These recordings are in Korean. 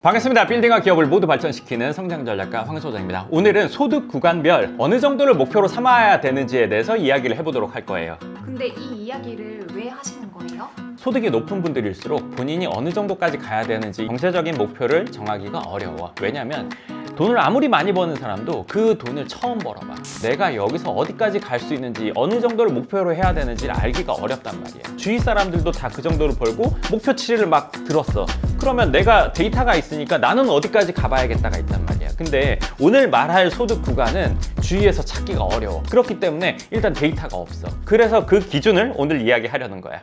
반갑습니다. 빌딩과 기업을 모두 발전시키는 성장전략가 황소장입니다. 오늘은 소득 구간별 어느 정도를 목표로 삼아야 되는지에 대해서 이야기를 해보도록 할 거예요. 근데 이 이야기를 왜 하시는 거예요? 소득이 높은 분들일수록 본인이 어느 정도까지 가야 되는지 경제적인 목표를 정하기가 어려워. 왜냐면 돈을 아무리 많이 버는 사람도 그 돈을 처음 벌어봐. 내가 여기서 어디까지 갈 수 있는지, 어느 정도를 목표로 해야 되는지를 알기가 어렵단 말이야. 주위 사람들도 다 그 정도로 벌고 목표치를 막 들었어. 그러면 내가 데이터가 있으니까 나는 어디까지 가봐야겠다가 있단 말이야. 근데 오늘 말할 소득 구간은 주위에서 찾기가 어려워. 그렇기 때문에 일단 데이터가 없어. 그래서 그 기준을 오늘 이야기하려는 거야.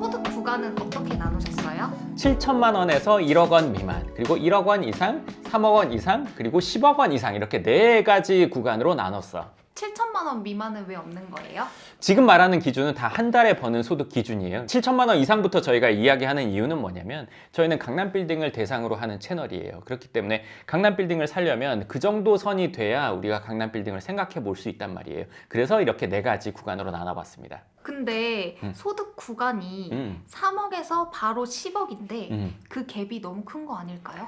소득 구간은 어떻게 나누셨어요? 7천만 원에서 1억 원 미만, 그리고 1억 원 이상, 3억 원 이상, 그리고 10억 원 이상, 이렇게 네 가지 구간으로 나눴어. 7천만 원 미만은 왜 없는 거예요? 지금 말하는 기준은 다 한 달에 버는 소득 기준이에요. 7천만 원 이상부터 저희가 이야기하는 이유는 뭐냐면 저희는 강남 빌딩을 대상으로 하는 채널이에요. 그렇기 때문에 강남 빌딩을 살려면 그 정도 선이 돼야 우리가 강남 빌딩을 생각해 볼 수 있단 말이에요. 그래서 이렇게 네 가지 구간으로 나눠봤습니다. 근데 소득 구간이 3억에서 바로 10억인데 그 갭이 너무 큰 거 아닐까요?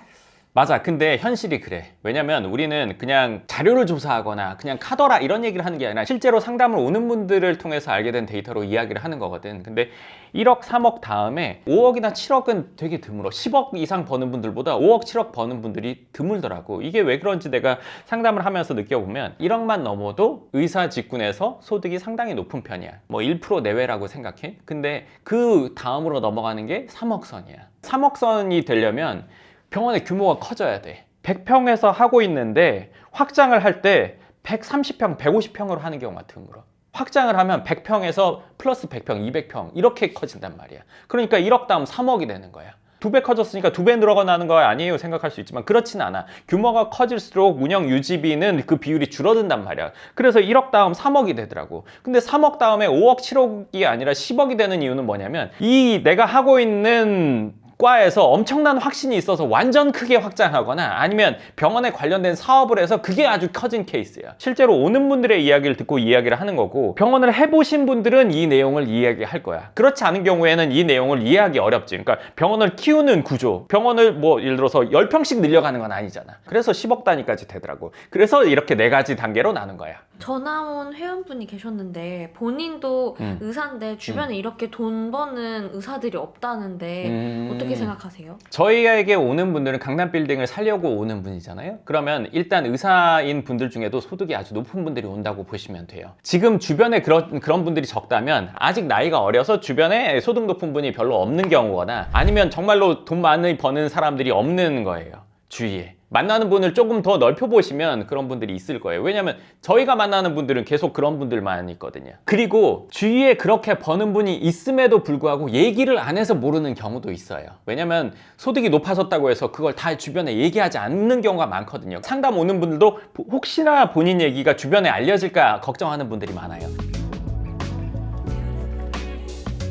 맞아. 근데 현실이 그래. 왜냐면 우리는 그냥 자료를 조사하거나 그냥 카더라 이런 얘기를 하는 게 아니라 실제로 상담을 오는 분들을 통해서 알게 된 데이터로 이야기를 하는 거거든. 근데 1억, 3억 다음에 5억이나 7억은 되게 드물어. 10억 이상 버는 분들보다 5억, 7억 버는 분들이 드물더라고. 이게 왜 그런지 내가 상담을 하면서 느껴보면 1억만 넘어도 의사 직군에서 소득이 상당히 높은 편이야. 뭐 1% 내외라고 생각해. 근데 그 다음으로 넘어가는 게 3억 선이야. 3억 선이 되려면 병원의 규모가 커져야 돼. 100평에서 하고 있는데 확장을 할 때 130평, 150평으로 하는 경우가 드물어. 확장을 하면 100평에서 플러스 100평, 200평 이렇게 커진단 말이야. 그러니까 1억 다음 3억이 되는 거야. 2배 커졌으니까 2배 늘어나는 거 아니에요 생각할 수 있지만 그렇진 않아. 규모가 커질수록 운영 유지비는 그 비율이 줄어든단 말이야. 그래서 1억 다음 3억이 되더라고. 근데 3억 다음에 5억, 7억이 아니라 10억이 되는 이유는 뭐냐면 이 내가 하고 있는 과에서 엄청난 확신이 있어서 완전 크게 확장하거나 아니면 병원에 관련된 사업을 해서 그게 아주 커진 케이스야. 실제로 오는 분들의 이야기를 듣고 이야기를 하는 거고 병원을 해보신 분들은 이 내용을 이야기할 거야. 그렇지 않은 경우에는 이 내용을 이해하기 어렵지. 그러니까 병원을 키우는 구조, 병원을 뭐 예를 들어서 10평씩 늘려가는 건 아니잖아. 그래서 10억 단위까지 되더라고. 그래서 이렇게 네 가지 단계로 나눈 거야. 전화 온 회원분이 계셨는데 본인도 의사인데 주변에 이렇게 돈 버는 의사들이 없다는데 어떻게 생각하세요? 저희에게 오는 분들은 강남 빌딩을 살려고 오는 분이잖아요. 그러면 일단 의사인 분들 중에도 소득이 아주 높은 분들이 온다고 보시면 돼요. 지금 주변에 그런 분들이 적다면 아직 나이가 어려서 주변에 소득 높은 분이 별로 없는 경우거나 아니면 정말로 돈 많이 버는 사람들이 없는 거예요. 주위에. 만나는 분을 조금 더 넓혀보시면 그런 분들이 있을 거예요. 왜냐면 저희가 만나는 분들은 계속 그런 분들만 있거든요. 그리고 주위에 그렇게 버는 분이 있음에도 불구하고 얘기를 안 해서 모르는 경우도 있어요. 왜냐면 소득이 높아졌다고 해서 그걸 다 주변에 얘기하지 않는 경우가 많거든요. 상담 오는 분들도 혹시나 본인 얘기가 주변에 알려질까 걱정하는 분들이 많아요.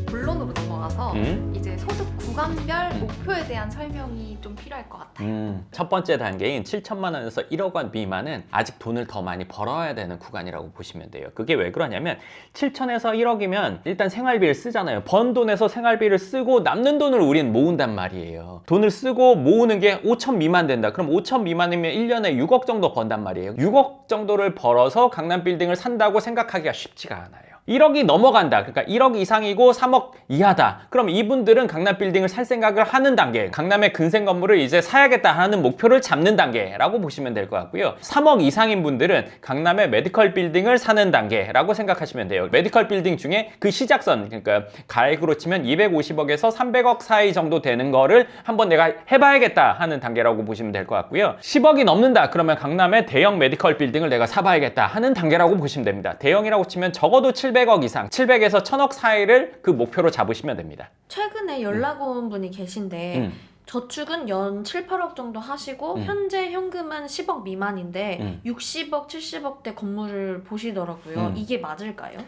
본론으로 넘어가서 이제 소득 구간별 목표에 대한 설명이 좀 필요할 것 같아요. 첫 번째 단계인 7천만 원에서 1억 원 미만은 아직 돈을 더 많이 벌어야 되는 구간이라고 보시면 돼요. 그게 왜 그러냐면 7천에서 1억이면 일단 생활비를 쓰잖아요. 번 돈에서 생활비를 쓰고 남는 돈을 우리는 모은단 말이에요. 돈을 쓰고 모으는 게 5천 미만 된다. 그럼 5천 미만이면 1년에 6억 정도 번단 말이에요. 6억 정도를 벌어서 강남 빌딩을 산다고 생각하기가 쉽지가 않아요. 1억이 넘어간다. 그러니까 1억 이상이고 3억 이하다. 그럼 이분들은 강남 빌딩을 살 생각을 하는 단계, 강남의 근생 건물을 이제 사야겠다 하는 목표를 잡는 단계라고 보시면 될 것 같고요. 3억 이상인 분들은 강남의 메디컬 빌딩을 사는 단계라고 생각하시면 돼요. 메디컬 빌딩 중에 그 시작선, 그러니까 가액으로 치면 250억에서 300억 사이 정도 되는 거를 한번 내가 해봐야겠다 하는 단계라고 보시면 될 것 같고요. 10억이 넘는다. 그러면 강남의 대형 메디컬 빌딩을 내가 사봐야겠다 하는 단계라고 보시면 됩니다. 대형이라고 치면 적어도 700억 이상, 700에서 1000억 사이를 그 목표로 잡으시면 됩니다. 최근에 연락 온 분이 계신데 저축은 연 7, 8억 정도 하시고 현재 현금은 10억 미만인데 60억, 70억대 건물을 보시더라고요. 이게 맞을까요?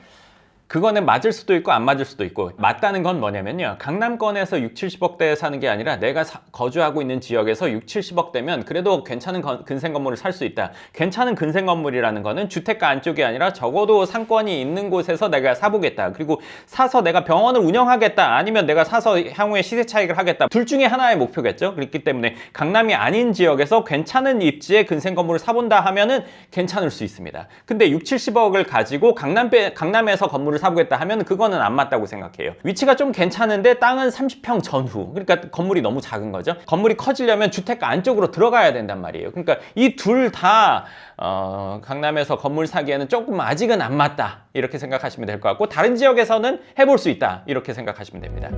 그거는 맞을 수도 있고 안 맞을 수도 있고, 맞다는 건 뭐냐면요, 강남권에서 6, 70억대에 사는 게 아니라 내가 거주하고 있는 지역에서 6, 70억대면 그래도 괜찮은 근생 건물을 살 수 있다. 괜찮은 근생 건물이라는 거는 주택가 안쪽이 아니라 적어도 상권이 있는 곳에서 내가 사보겠다. 그리고 사서 내가 병원을 운영하겠다. 아니면 내가 사서 향후에 시세 차익을 하겠다. 둘 중에 하나의 목표겠죠. 그렇기 때문에 강남이 아닌 지역에서 괜찮은 입지에 근생 건물을 사본다 하면은 괜찮을 수 있습니다. 근데 6, 70억을 가지고 강남에서 건물을 사보겠다 하면 그거는 안 맞다고 생각해요. 위치가 좀 괜찮은데 땅은 30평 전후. 그러니까 건물이 너무 작은 거죠. 건물이 커지려면 주택가 안쪽으로 들어가야 된단 말이에요. 그러니까 이 둘 다 강남에서 건물 사기에는 조금 아직은 안 맞다. 이렇게 생각하시면 될 것 같고, 다른 지역에서는 해볼 수 있다. 이렇게 생각하시면 됩니다.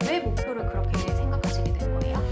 왜 목표를 그렇게 생각하시게 된 거예요?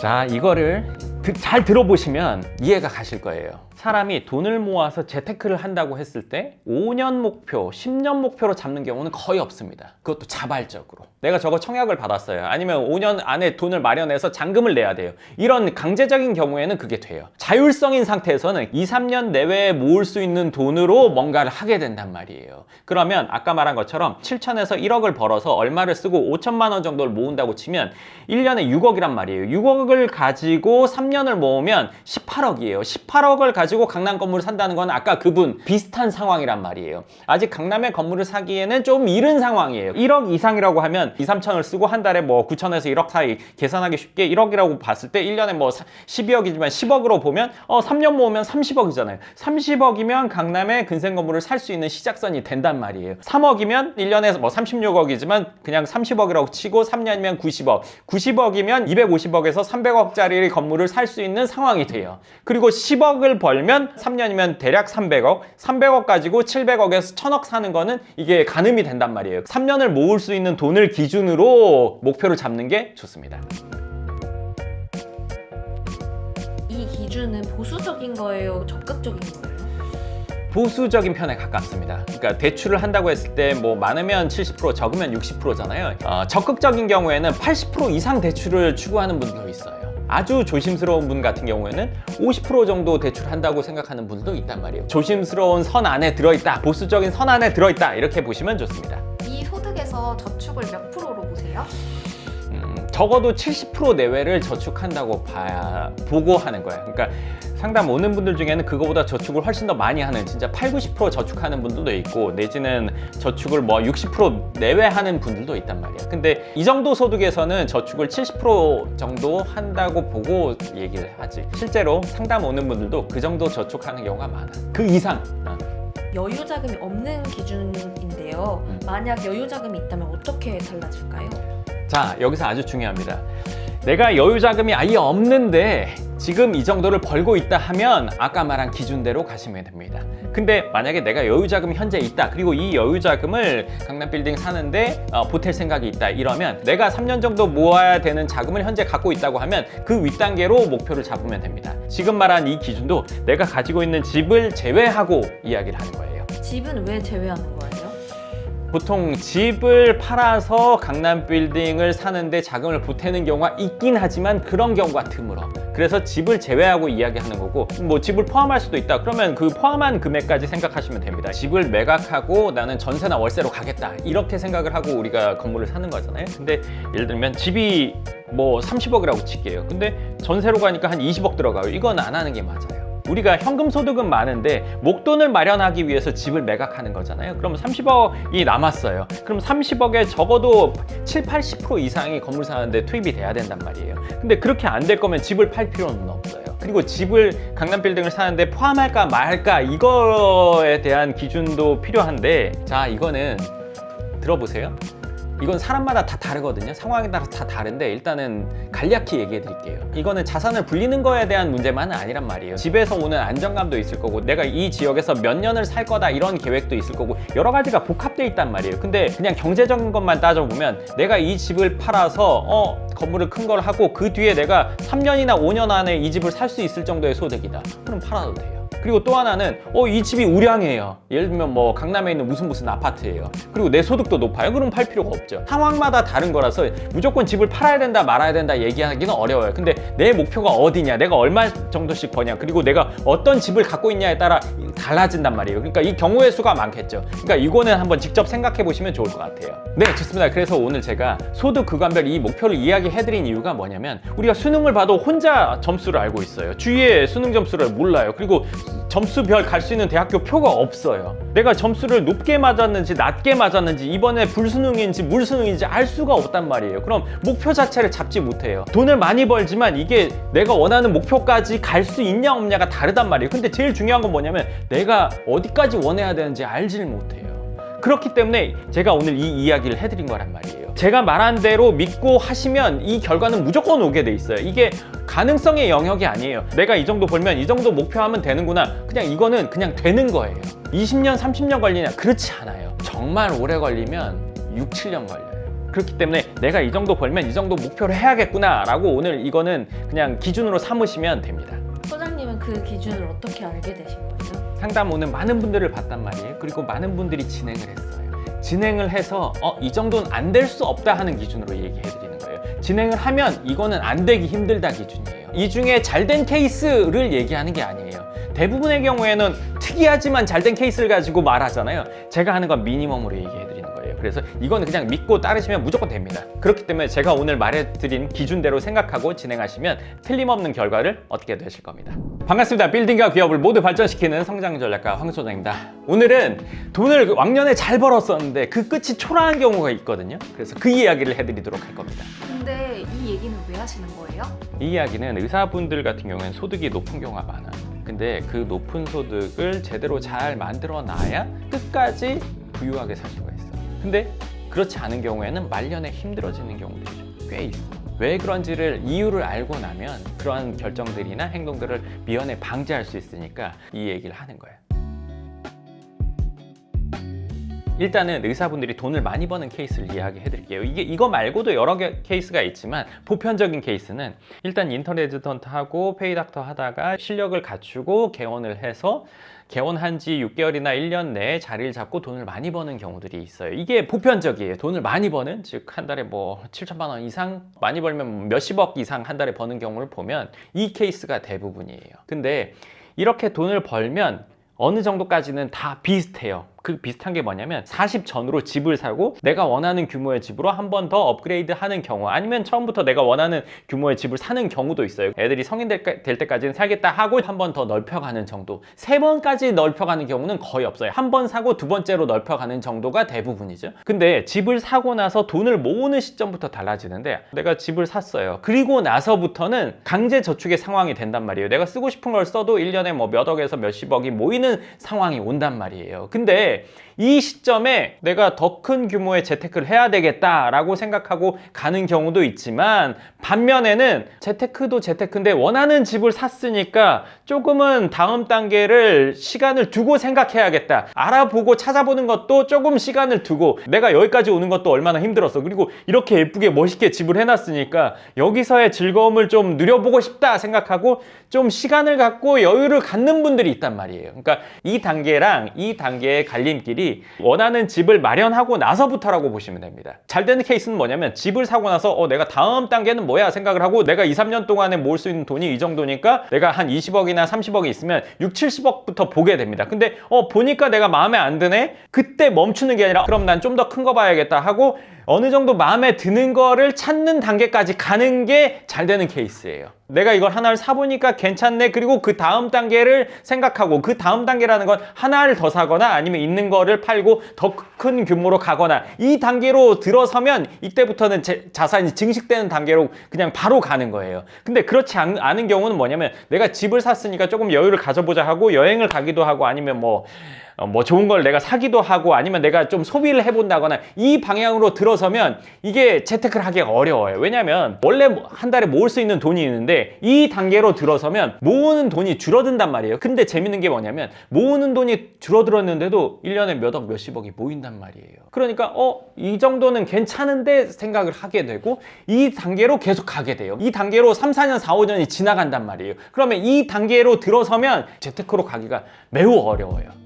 자, 이거를 잘 들어보시면 이해가 가실 거예요. 사람이 돈을 모아서 재테크를 한다고 했을 때 5년 목표, 10년 목표로 잡는 경우는 거의 없습니다. 그것도 자발적으로. 내가 저거 청약을 받았어요. 아니면 5년 안에 돈을 마련해서 잔금을 내야 돼요. 이런 강제적인 경우에는 그게 돼요. 자율성인 상태에서는 2, 3년 내외에 모을 수 있는 돈으로 뭔가를 하게 된단 말이에요. 그러면 아까 말한 것처럼 7천에서 1억을 벌어서 얼마를 쓰고 5천만 원 정도를 모은다고 치면 1년에 6억이란 말이에요. 6억을 가지고 3년을 모으면 18억이에요. 18억을 가지고 강남 건물을 산다는 건 아까 그분 비슷한 상황이란 말이에요. 아직 강남의 건물을 사기에는 좀 이른 상황이에요. 1억 이상이라고 하면 2, 3천을 쓰고 한 달에 뭐 9천에서 1억 사이, 계산하기 쉽게 1억이라고 봤을 때 1년에 뭐 12억이지만 10억으로 보면 3년 모으면 30억이잖아요. 30억이면 강남의 근생 건물을 살 수 있는 시작선이 된단 말이에요. 3억이면 1년에 뭐 36억이지만 그냥 30억이라고 치고 3년이면 90억. 90억이면 250억에서 300억짜리 건물을 살 수 있는 상황이 돼요. 그리고 10억을 벌면 3년이면 대략 300억, 300억 가지고 700억에서 1000억 사는 거는 이게 가늠이 된단 말이에요. 3년을 모을 수 있는 돈을 기준으로 목표를 잡는 게 좋습니다. 이 기준은 보수적인 거예요? 적극적인 거예요? 보수적인 편에 가깝습니다. 그러니까 대출을 한다고 했을 때 뭐 많으면 70%, 적으면 60%잖아요. 적극적인 경우에는 80% 이상 대출을 추구하는 분도 있어요. 아주 조심스러운 분 같은 경우에는 50% 정도 대출한다고 생각하는 분도 있단 말이에요. 조심스러운 선 안에 들어있다, 보수적인 선 안에 들어있다, 이렇게 보시면 좋습니다. 이 소득에서 저축을 몇 프로로 보세요? 적어도 70% 내외를 저축한다고 보고 하는 거예요. 그러니까 상담 오는 분들 중에는 그거보다 저축을 훨씬 더 많이 하는, 진짜 8, 90% 저축하는 분들도 있고, 내지는 저축을 뭐 60% 내외 하는 분들도 있단 말이에요. 근데 이 정도 소득에서는 저축을 70% 정도 한다고 보고 얘기를 하지. 실제로 상담 오는 분들도 그 정도 저축하는 경우가 많아. 그 이상. 여유 자금이 없는 기준인데요. 만약 여유 자금이 있다면 어떻게 달라질까요? 자, 여기서 아주 중요합니다. 내가 여유 자금이 아예 없는데 지금 이 정도를 벌고 있다 하면 아까 말한 기준대로 가시면 됩니다. 근데 만약에 내가 여유 자금이 현재 있다, 그리고 이 여유 자금을 강남 빌딩 사는데 보탤 생각이 있다, 이러면 내가 3년 정도 모아야 되는 자금을 현재 갖고 있다고 하면 그 윗단계로 목표를 잡으면 됩니다. 지금 말한 이 기준도 내가 가지고 있는 집을 제외하고 이야기를 하는 거예요. 집은 왜 제외하는 거예요? 보통 집을 팔아서 강남 빌딩을 사는데 자금을 보태는 경우가 있긴 하지만 그런 경우가 드물어. 그래서 집을 제외하고 이야기하는 거고, 뭐 집을 포함할 수도 있다. 그러면 그 포함한 금액까지 생각하시면 됩니다. 집을 매각하고 나는 전세나 월세로 가겠다, 이렇게 생각을 하고 우리가 건물을 사는 거잖아요. 근데 예를 들면 집이 뭐 30억이라고 칠게요. 근데 전세로 가니까 한 20억 들어가요. 이건 안 하는 게 맞아요. 우리가 현금 소득은 많은데 목돈을 마련하기 위해서 집을 매각하는 거잖아요. 그럼 30억이 남았어요. 그럼 30억에 적어도 7, 80% 이상이 건물 사는데 투입이 돼야 된단 말이에요. 근데 그렇게 안 될 거면 집을 팔 필요는 없어요. 그리고 집을 강남 빌딩을 사는데 포함할까 말까, 이거에 대한 기준도 필요한데, 자, 이거는 들어보세요. 이건 사람마다 다 다르거든요. 상황에 따라서 다 다른데 일단은 간략히 얘기해 드릴게요. 이거는 자산을 불리는 거에 대한 문제만은 아니란 말이에요. 집에서 오는 안정감도 있을 거고, 내가 이 지역에서 몇 년을 살 거다, 이런 계획도 있을 거고, 여러 가지가 복합되어 있단 말이에요. 근데 그냥 경제적인 것만 따져보면 내가 이 집을 팔아서 건물을 큰 걸 하고 그 뒤에 내가 3년이나 5년 안에 이 집을 살 수 있을 정도의 소득이다, 그럼 팔아도 돼요. 그리고 또 하나는 이 집이 우량해요. 예를 들면 뭐 강남에 있는 무슨 아파트예요. 그리고 내 소득도 높아요. 그럼 팔 필요가 없죠. 상황마다 다른 거라서 무조건 집을 팔아야 된다 말아야 된다 얘기하기는 어려워요. 근데 내 목표가 어디냐, 내가 얼마 정도씩 버냐, 그리고 내가 어떤 집을 갖고 있냐에 따라 달라진단 말이에요. 그러니까 이 경우의 수가 많겠죠. 그러니까 이거는 한번 직접 생각해 보시면 좋을 것 같아요. 네, 좋습니다. 그래서 오늘 제가 소득 구간별 이 목표를 이야기해드린 이유가 뭐냐면, 우리가 수능을 봐도 혼자 점수를 알고 있어요. 주위에 수능 점수를 몰라요. 그리고 점수별 갈 수 있는 대학교 표가 없어요. 내가 점수를 높게 맞았는지 낮게 맞았는지, 이번에 불수능인지 물수능인지 알 수가 없단 말이에요. 그럼 목표 자체를 잡지 못해요. 돈을 많이 벌지만 이게 내가 원하는 목표까지 갈 수 있냐 없냐가 다르단 말이에요. 근데 제일 중요한 건 뭐냐면, 내가 어디까지 원해야 되는지 알지를 못해요. 그렇기 때문에 제가 오늘 이 이야기를 해드린 거란 말이에요. 제가 말한 대로 믿고 하시면 이 결과는 무조건 오게 돼 있어요. 이게 가능성의 영역이 아니에요. 내가 이 정도 벌면 이 정도 목표하면 되는구나. 그냥 이거는 그냥 되는 거예요. 20년, 30년 걸리냐? 그렇지 않아요. 정말 오래 걸리면 6, 7년 걸려요. 그렇기 때문에 내가 이 정도 벌면 이 정도 목표를 해야겠구나 라고 오늘 이거는 그냥 기준으로 삼으시면 됩니다. 소장님은 그 기준을 어떻게 알게 되신 거죠? 상담 오는 많은 분들을 봤단 말이에요. 그리고 많은 분들이 진행을 했어요. 진행을 해서 이 정도는 안 될 수 없다 하는 기준으로 얘기해 드리는 거예요. 진행을 하면 이거는 안 되기 힘들다 기준이에요. 이 중에 잘된 케이스를 얘기하는 게 아니에요. 대부분의 경우에는 특이하지만 잘된 케이스를 가지고 말하잖아요. 제가 하는 건 미니멈으로 얘기해 드리는 거예요. 그래서 이거는 그냥 믿고 따르시면 무조건 됩니다. 그렇기 때문에 제가 오늘 말해드린 기준대로 생각하고 진행하시면 틀림없는 결과를 얻게 되실 겁니다. 반갑습니다. 빌딩과 기업을 모두 발전시키는 성장전략가 황 소장입니다. 오늘은 돈을 왕년에 잘 벌었었는데 그 끝이 초라한 경우가 있거든요. 그래서 그 이야기를 해드리도록 할 겁니다. 근데 이 얘기는 왜 하시는 거예요? 이 이야기는 의사분들 같은 경우에는 소득이 높은 경우가 많아요. 근데 그 높은 소득을 제대로 잘 만들어 놔야 끝까지 부유하게 살 수가 있어요. 근데 그렇지 않은 경우에는 말년에 힘들어지는 경우들이 꽤 있어요. 왜 그런지를 이유를 알고 나면 그러한 결정들이나 행동들을 미연에 방지할 수 있으니까 이 얘기를 하는 거예요. 일단은 의사분들이 돈을 많이 버는 케이스를 이야기해 드릴게요. 이거 말고도 여러 케이스가 있지만 보편적인 케이스는 일단 인턴 레지던트하고 페이닥터 하다가 실력을 갖추고 개원을 해서 개원한 지 6개월이나 1년 내에 자리를 잡고 돈을 많이 버는 경우들이 있어요. 이게 보편적이에요. 돈을 많이 버는, 즉 한 달에 뭐 7천만 원 이상, 많이 벌면 몇십억 이상 한 달에 버는 경우를 보면 이 케이스가 대부분이에요. 근데 이렇게 돈을 벌면 어느 정도까지는 다 비슷해요. 그 비슷한 게 뭐냐면 40 전후로 집을 사고 내가 원하는 규모의 집으로 한 번 더 업그레이드 하는 경우, 아니면 처음부터 내가 원하는 규모의 집을 사는 경우도 있어요. 애들이 성인 될 때까지는 살겠다 하고 한 번 더 넓혀가는 정도. 3번까지 넓혀가는 경우는 거의 없어요. 한 번 사고 두 번째로 넓혀가는 정도가 대부분이죠. 근데 집을 사고 나서 돈을 모으는 시점부터 달라지는데, 내가 집을 샀어요. 그리고 나서부터는 강제 저축의 상황이 된단 말이에요. 내가 쓰고 싶은 걸 써도 1년에 뭐 몇 억에서 몇십억이 모이는 상황이 온단 말이에요. 근데 이 시점에 내가 더 큰 규모의 재테크를 해야 되겠다라고 생각하고 가는 경우도 있지만, 반면에는 재테크도 재테크인데 원하는 집을 샀으니까 조금은 다음 단계를 시간을 두고 생각해야겠다. 알아보고 찾아보는 것도 조금 시간을 두고, 내가 여기까지 오는 것도 얼마나 힘들었어. 그리고 이렇게 예쁘게 멋있게 집을 해놨으니까 여기서의 즐거움을 좀 누려보고 싶다 생각하고 좀 시간을 갖고 여유를 갖는 분들이 있단 말이에요. 그러니까 이 단계랑 이 단계의 갈림길이 원하는 집을 마련하고 나서부터라고 보시면 됩니다. 잘 되는 케이스는 뭐냐면, 집을 사고 나서 내가 다음 단계는 뭐야 생각을 하고, 내가 2, 3년 동안에 모을 수 있는 돈이 이 정도니까 내가 한 20억이나 30억이 있으면 6, 70억부터 보게 됩니다. 근데 보니까 내가 마음에 안 드네? 그때 멈추는 게 아니라 그럼 난 좀 더 큰 거 봐야겠다 하고 어느 정도 마음에 드는 거를 찾는 단계까지 가는 게 잘 되는 케이스예요. 내가 이걸 하나를 사보니까 괜찮네. 그리고 그 다음 단계를 생각하고, 그 다음 단계라는 건 하나를 더 사거나 아니면 있는 거를 팔고 더 큰 규모로 가거나, 이 단계로 들어서면 이때부터는 자산이 증식되는 단계로 그냥 바로 가는 거예요. 근데 그렇지 않은 경우는 뭐냐면, 내가 집을 샀으니까 조금 여유를 가져보자 하고 여행을 가기도 하고, 아니면 뭐 뭐 좋은 걸 내가 사기도 하고 아니면 내가 좀 소비를 해본다거나 이 방향으로 들어서면 이게 재테크를 하기가 어려워요. 왜냐면 원래 한 달에 모을 수 있는 돈이 있는데 이 단계로 들어서면 모으는 돈이 줄어든단 말이에요. 근데 재밌는 게 뭐냐면 모으는 돈이 줄어들었는데도 1년에 몇억 몇십억이 모인단 말이에요. 그러니까 이 정도는 괜찮은데 생각을 하게 되고 이 단계로 계속 가게 돼요. 이 단계로 3, 4년, 4, 5년이 지나간단 말이에요. 그러면 이 단계로 들어서면 재테크로 가기가 매우 어려워요.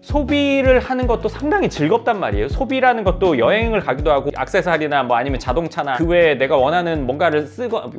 소비를 하는 것도 상당히 즐겁단 말이에요. 소비라는 것도 여행을 가기도 하고 액세서리나 뭐 아니면 자동차나 그 외에 내가 원하는 뭔가를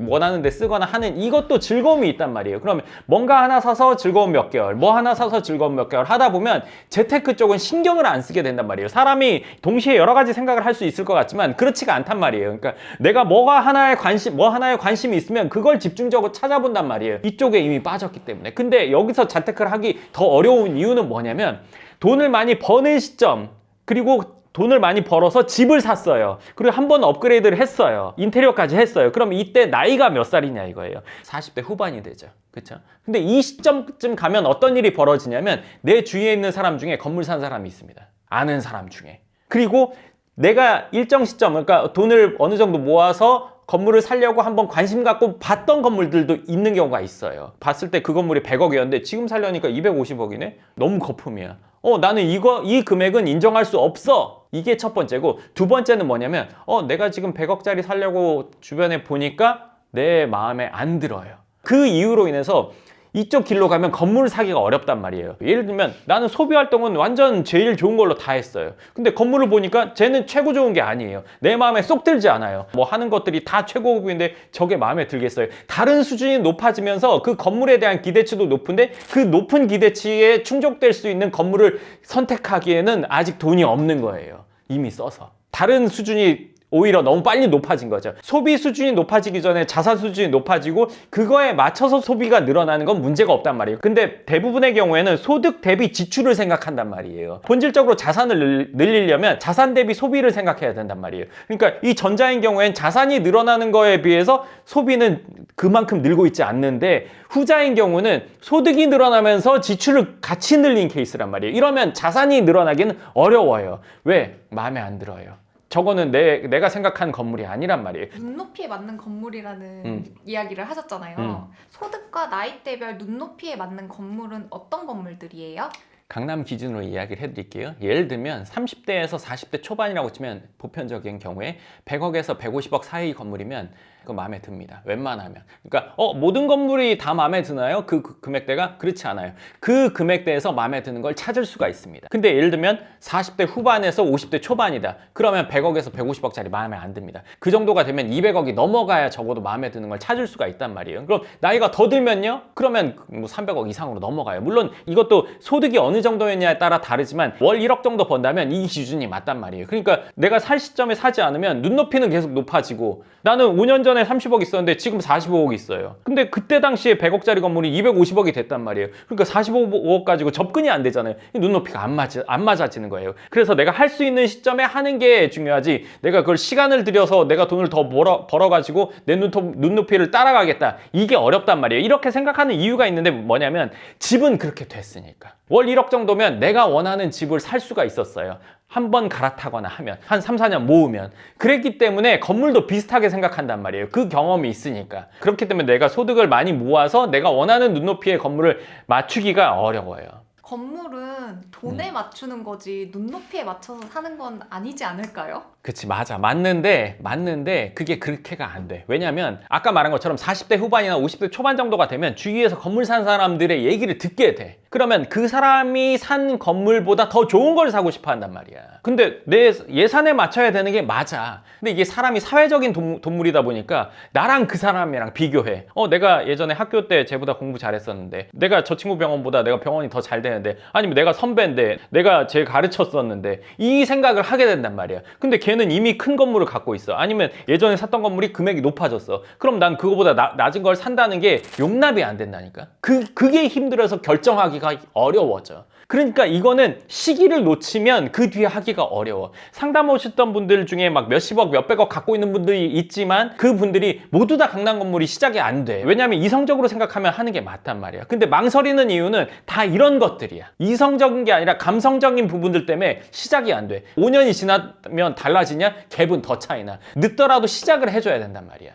원하는 데 쓰거나 하는 이것도 즐거움이 있단 말이에요. 그러면 뭔가 하나 사서 즐거움 몇 개월, 뭐 하나 사서 즐거움 몇 개월 하다 보면 재테크 쪽은 신경을 안 쓰게 된단 말이에요. 사람이 동시에 여러 가지 생각을 할 수 있을 것 같지만 그렇지가 않단 말이에요. 그러니까 내가 뭐 하나에 관심이 있으면 그걸 집중적으로 찾아본단 말이에요. 이쪽에 이미 빠졌기 때문에. 근데 여기서 재테크를 하기 더 어려운 이유는 뭐냐면 돈을 많이 버는 시점, 그리고 돈을 많이 벌어서 집을 샀어요. 그리고 한 번 업그레이드를 했어요. 인테리어까지 했어요. 그럼 이때 나이가 몇 살이냐 이거예요. 40대 후반이 되죠. 그렇죠? 근데 이 시점쯤 가면 어떤 일이 벌어지냐면 내 주위에 있는 사람 중에 건물 산 사람이 있습니다. 아는 사람 중에. 그리고 내가 일정 시점, 그러니까 돈을 어느 정도 모아서 건물을 살려고 한번 관심 갖고 봤던 건물들도 있는 경우가 있어요. 봤을 때 그 건물이 100억이었는데 지금 살려니까 250억이네? 너무 거품이야. 나는 이 금액은 인정할 수 없어. 이게 첫 번째고, 두 번째는 뭐냐면 내가 지금 100억짜리 살려고 주변에 보니까 내 마음에 안 들어요. 그 이유로 인해서 이쪽 길로 가면 건물을 사기가 어렵단 말이에요. 예를 들면 나는 소비 활동은 완전 제일 좋은 걸로 다 했어요. 근데 건물을 보니까 쟤는 최고 좋은 게 아니에요. 내 마음에 쏙 들지 않아요. 뭐 하는 것들이 다 최고급인데 저게 마음에 들겠어요. 다른 수준이 높아지면서 그 건물에 대한 기대치도 높은데 그 높은 기대치에 충족될 수 있는 건물을 선택하기에는 아직 돈이 없는 거예요. 이미 써서. 다른 수준이 오히려 너무 빨리 높아진 거죠. 소비 수준이 높아지기 전에 자산 수준이 높아지고 그거에 맞춰서 소비가 늘어나는 건 문제가 없단 말이에요. 근데 대부분의 경우에는 소득 대비 지출을 생각한단 말이에요. 본질적으로 자산을 늘리려면 자산 대비 소비를 생각해야 된단 말이에요. 그러니까 이 전자인 경우엔 자산이 늘어나는 거에 비해서 소비는 그만큼 늘고 있지 않는데, 후자인 경우는 소득이 늘어나면서 지출을 같이 늘린 케이스란 말이에요. 이러면 자산이 늘어나기는 어려워요. 왜? 마음에 안 들어요. 저거는 내가 생각한 건물이 아니란 말이에요. 눈높이에 맞는 건물이라는 이야기를 하셨잖아요. 소득과 나이대별 눈높이에 맞는 건물은 어떤 건물들이에요? 강남 기준으로 이야기를 해드릴게요. 예를 들면 30대에서 40대 초반이라고 치면 보편적인 경우에 100억에서 150억 사이 건물이면 그거 마음에 듭니다. 웬만하면. 그러니까 모든 건물이 다 마음에 드나요? 그 금액대가? 그렇지 않아요. 그 금액대에서 마음에 드는 걸 찾을 수가 있습니다. 근데 예를 들면 40대 후반에서 50대 초반이다. 그러면 100억에서 150억짜리 마음에 안 듭니다. 그 정도가 되면 200억이 넘어가야 적어도 마음에 드는 걸 찾을 수가 있단 말이에요. 그럼 나이가 더 들면요? 그러면 뭐 300억 이상으로 넘어가요. 물론 이것도 소득이 어느 정도였냐에 따라 다르지만 월 1억 정도 번다면 이 기준이 맞단 말이에요. 그러니까 내가 살 시점에 사지 않으면 눈높이는 계속 높아지고, 나는 5년 전에 30억 있었는데 지금 45억 있어요. 근데 그때 당시에 100억짜리 건물이 250억이 됐단 말이에요. 그러니까 45억 가지고 접근이 안 되잖아요. 눈높이가 안 맞아지는 거예요. 그래서 내가 할 수 있는 시점에 하는 게 중요하지, 내가 그걸 시간을 들여서 내가 돈을 더 벌어가지고 내 눈높이를 따라가겠다, 이게 어렵단 말이에요. 이렇게 생각하는 이유가 있는데 뭐냐면 집은 그렇게 됐으니까. 월 1억 정도면 내가 원하는 집을 살 수가 있었어요. 한번 갈아타거나 하면, 한 3, 4년 모으면. 그랬기 때문에 건물도 비슷하게 생각한단 말이에요. 그 경험이 있으니까. 그렇기 때문에 내가 소득을 많이 모아서 내가 원하는 눈높이의 건물을 맞추기가 어려워요. 건물은 돈에 맞추는 거지 눈높이에 맞춰서 사는 건 아니지 않을까요? 그치, 맞아. 맞는데 그게 그렇게가 안 돼. 왜냐면 아까 말한 것처럼 40대 후반이나 50대 초반 정도가 되면 주위에서 건물 산 사람들의 얘기를 듣게 돼. 그러면 그 사람이 산 건물보다 더 좋은 걸 사고 싶어 한단 말이야. 근데 내 예산에 맞춰야 되는 게 맞아. 근데 이게 사람이 사회적인 동물이다 보니까 나랑 그 사람이랑 비교해. 내가 예전에 학교 때 쟤보다 공부 잘했었는데, 내가 저 친구 병원보다 내가 병원이 더 잘 되는데, 아니면 내가 선배인데 내가 제일 가르쳤었는데, 이 생각을 하게 된단 말이야. 근데 걔는 이미 큰 건물을 갖고 있어. 아니면 예전에 샀던 건물이 금액이 높아졌어. 그럼 난 그거보다 낮은 걸 산다는 게 용납이 안 된다니까. 그게 힘들어서 결정하기가 어려워져. 그러니까 이거는 시기를 놓치면 그 뒤에 하기가 어려워. 상담 오셨던 분들 중에 막 몇십억, 몇백억 갖고 있는 분들이 있지만 그 분들이 모두 다 강남 건물이 시작이 안 돼. 왜냐하면 이성적으로 생각하면 하는 게 맞단 말이야. 근데 망설이는 이유는 다 이런 것들이야. 이성적인 게 아니라 감성적인 부분들 때문에 시작이 안 돼. 5년이 지나면 달라지냐? 갭은 더 차이나. 늦더라도 시작을 해줘야 된단 말이야.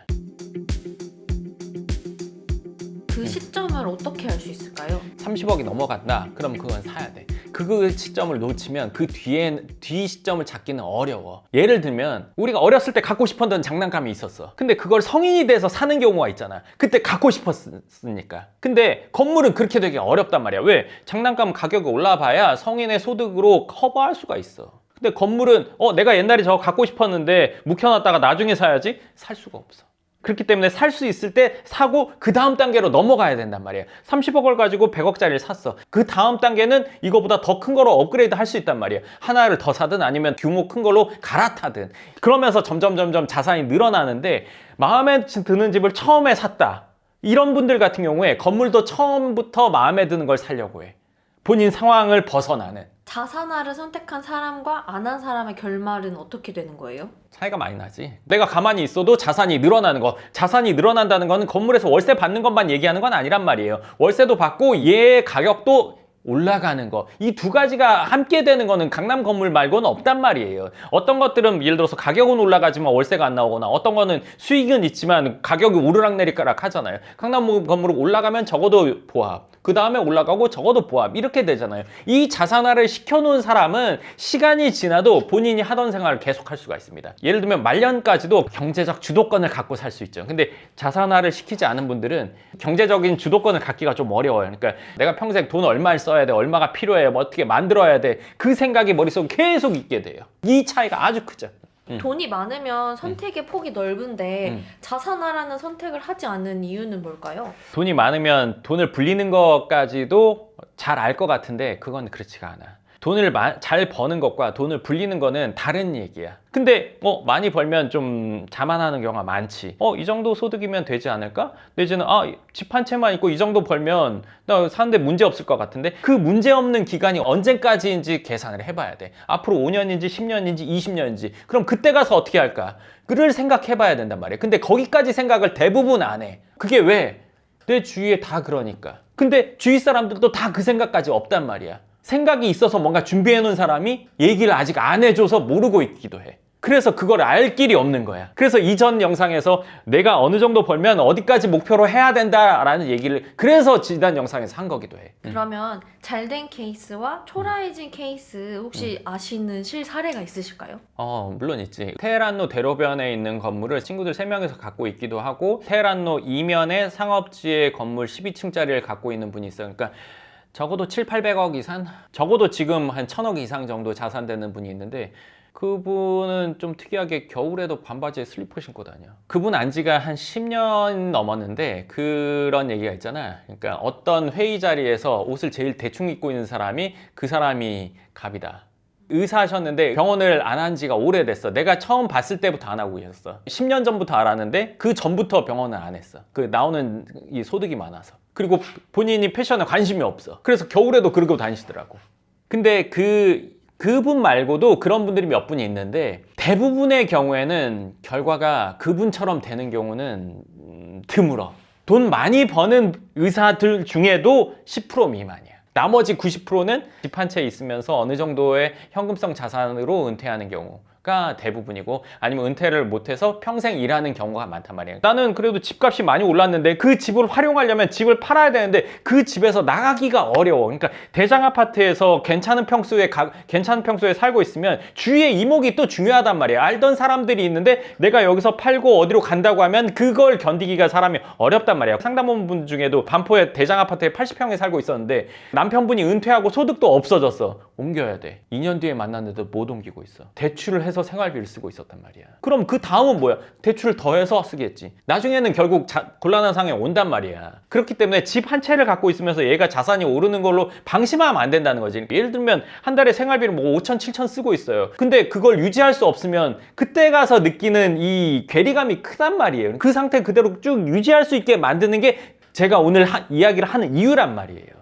그 시점을 어떻게 알 수 있을까요? 30억이 넘어간다? 그럼 그건 사야 돼. 그 시점을 놓치면 그 뒤 시점을 잡기는 어려워. 예를 들면 우리가 어렸을 때 갖고 싶었던 장난감이 있었어. 근데 그걸 성인이 돼서 사는 경우가 있잖아. 그때 갖고 싶었으니까. 근데 건물은 그렇게 되기 어렵단 말이야. 왜? 장난감 가격이 올라봐야 성인의 소득으로 커버할 수가 있어. 근데 건물은 내가 옛날에 저거 갖고 싶었는데 묵혀놨다가 나중에 사야지? 살 수가 없어. 그렇기 때문에 살 수 있을 때 사고 그 다음 단계로 넘어가야 된단 말이에요. 30억을 가지고 100억짜리를 샀어. 그 다음 단계는 이거보다 더 큰 거로 업그레이드 할 수 있단 말이에요. 하나를 더 사든 아니면 규모 큰 걸로 갈아타든. 그러면서 점점 자산이 늘어나는데 마음에 드는 집을 처음에 샀다. 이런 분들 같은 경우에 건물도 처음부터 마음에 드는 걸 사려고 해. 본인 상황을 벗어나는. 자산화를 선택한 사람과 안 한 사람의 결말은 어떻게 되는 거예요? 차이가 많이 나지. 내가 가만히 있어도 자산이 늘어나는 거. 자산이 늘어난다는 거는 건물에서 월세 받는 것만 얘기하는 건 아니란 말이에요. 월세도 받고 얘의 가격도 올라가는 거. 이 두 가지가 함께 되는 거는 강남 건물 말고는 없단 말이에요. 어떤 것들은 예를 들어서 가격은 올라가지만 월세가 안 나오거나 어떤 거는 수익은 있지만 가격이 오르락내리락 하잖아요. 강남 건물은 올라가면 적어도 보합. 그 다음에 올라가고 적어도 보합. 이렇게 되잖아요. 이 자산화를 시켜놓은 사람은 시간이 지나도 본인이 하던 생활을 계속할 수가 있습니다. 예를 들면 말년까지도 경제적 주도권을 갖고 살 수 있죠. 근데 자산화를 시키지 않은 분들은 경제적인 주도권을 갖기가 좀 어려워요. 그러니까 내가 평생 돈 얼마를 써야 돼, 얼마가 필요해, 뭐 어떻게 만들어야 돼, 그 생각이 머릿속에 계속 있게 돼요. 이 차이가 아주 크죠. 돈이 많으면 선택의 폭이 넓은데 자산화라는 선택을 하지 않는 이유는 뭘까요? 돈이 많으면 돈을 불리는 것까지도 잘 알 것 같은데 그건 그렇지가 않아. 돈을 잘 버는 것과 돈을 불리는 거는 다른 얘기야. 근데 많이 벌면 좀 자만하는 경우가 많지. 이 정도 소득이면 되지 않을까? 내지는 집 한 채만 있고 이 정도 벌면 나 사는데 문제 없을 것 같은데, 그 문제 없는 기간이 언제까지인지 계산을 해봐야 돼. 앞으로 5년인지 10년인지 20년인지. 그럼 그때 가서 어떻게 할까? 그를 생각해봐야 된단 말이야. 근데 거기까지 생각을 대부분 안 해. 그게 왜? 내 주위에 다 그러니까. 근데 주위 사람들도 다 그 생각까지 없단 말이야. 생각이 있어서 뭔가 준비해 놓은 사람이 얘기를 아직 안 해줘서 모르고 있기도 해. 그래서 그걸 알 길이 없는 거야. 그래서 이전 영상에서 내가 어느 정도 벌면 어디까지 목표로 해야 된다라는 얘기를 그래서 지난 영상에서 한 거기도 해. 그러면 잘된 케이스와 초라해진 케이스 혹시 아시는 실사례가 있으실까요? 물론 있지. 테헤란로 대로변에 있는 건물을 친구들 3명이서 갖고 있기도 하고, 테헤란로 이면에 상업지의 건물 12층짜리를 갖고 있는 분이 있어요. 그러니까 적어도 700~800억 이상? 적어도 지금 한 1000억 이상 정도 자산되는 분이 있는데, 그분은 좀 특이하게 겨울에도 반바지에 슬리퍼 신고 다녀. 그분 안 지가 한 10년 넘었는데 그런 얘기가 있잖아. 그러니까 어떤 회의 자리에서 옷을 제일 대충 입고 있는 사람이 그 사람이 갑이다. 의사하셨는데 병원을 안 한 지가 오래됐어. 내가 처음 봤을 때부터 안 하고 계셨어. 10년 전부터 알았는데 그 전부터 병원을 안 했어. 그 나오는 이 소득이 많아서. 그리고 본인이 패션에 관심이 없어. 그래서 겨울에도 그러고 다니시더라고. 근데 그분 말고도 그런 분들이 몇 분이 있는데, 대부분의 경우에는 결과가 그분처럼 되는 경우는 드물어. 돈 많이 버는 의사들 중에도 10% 미만이야. 나머지 90%는 집 한 채 있으면서 어느 정도의 현금성 자산으로 은퇴하는 경우가 대부분이고, 아니면 은퇴를 못해서 평생 일하는 경우가 많단 말이에요. 나는 그래도 집값이 많이 올랐는데 그 집을 활용하려면 집을 팔아야 되는데 그 집에서 나가기가 어려워. 그러니까 대장 아파트에서 괜찮은 평수에 살고 있으면 주위의 이목이 또 중요하단 말이에요. 알던 사람들이 있는데 내가 여기서 팔고 어디로 간다고 하면 그걸 견디기가 사람이 어렵단 말이에요. 상담원 중에도 반포에 대장 아파트에 80평에 살고 있었는데 남편분이 은퇴하고 소득도 없어졌어. 옮겨야 돼. 2년 뒤에 만났는데도 못 옮기고 있어. 대출을 해서 생활비를 쓰고 있었단 말이야. 그럼 그 다음은 뭐야? 대출을 더해서 쓰겠지. 나중에는 결국 곤란한 상황이 온단 말이야. 그렇기 때문에 집 한 채를 갖고 있으면서 얘가 자산이 오르는 걸로 방심하면 안 된다는 거지. 예를 들면 한 달에 생활비를 뭐 5천, 7천 쓰고 있어요. 근데 그걸 유지할 수 없으면 그때 가서 느끼는 이 괴리감이 크단 말이에요. 그 상태 그대로 쭉 유지할 수 있게 만드는 게 제가 오늘 이야기를 하는 이유란 말이에요.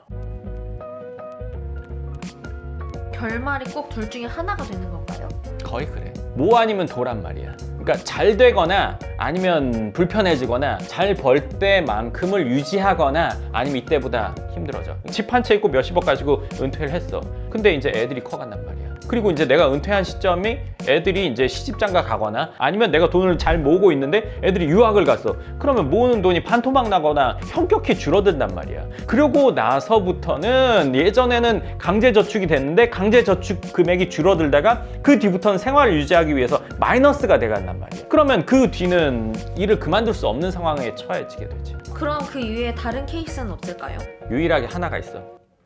결말이 꼭 둘 중에 하나가 되는 건가요? 거의 그래. 뭐 아니면 도란 말이야. 그러니까 잘 되거나 아니면 불편해지거나 잘 벌 때만큼을 유지하거나 아니면 이때보다 힘들어져. 집 한 채 있고 몇십억 가지고 은퇴를 했어. 근데 이제 애들이 커간단 말이야. 그리고 이제 내가 은퇴한 시점이 애들이 이제 시집장가 가거나 아니면 내가 돈을 잘 모으고 있는데 애들이 유학을 갔어. 그러면 모으는 돈이 반토막 나거나 현격히 줄어든단 말이야. 그러고 나서부터는 예전에는 강제저축이 됐는데 강제저축 금액이 줄어들다가 그 뒤부터는 생활을 유지하기 위해서 마이너스가 돼간단 말이야. 그러면 그 뒤는 일을 그만둘 수 없는 상황에 처해지게 되지. 그럼 그 이외에 다른 케이스는 없을까요? 유일하게 하나가 있어.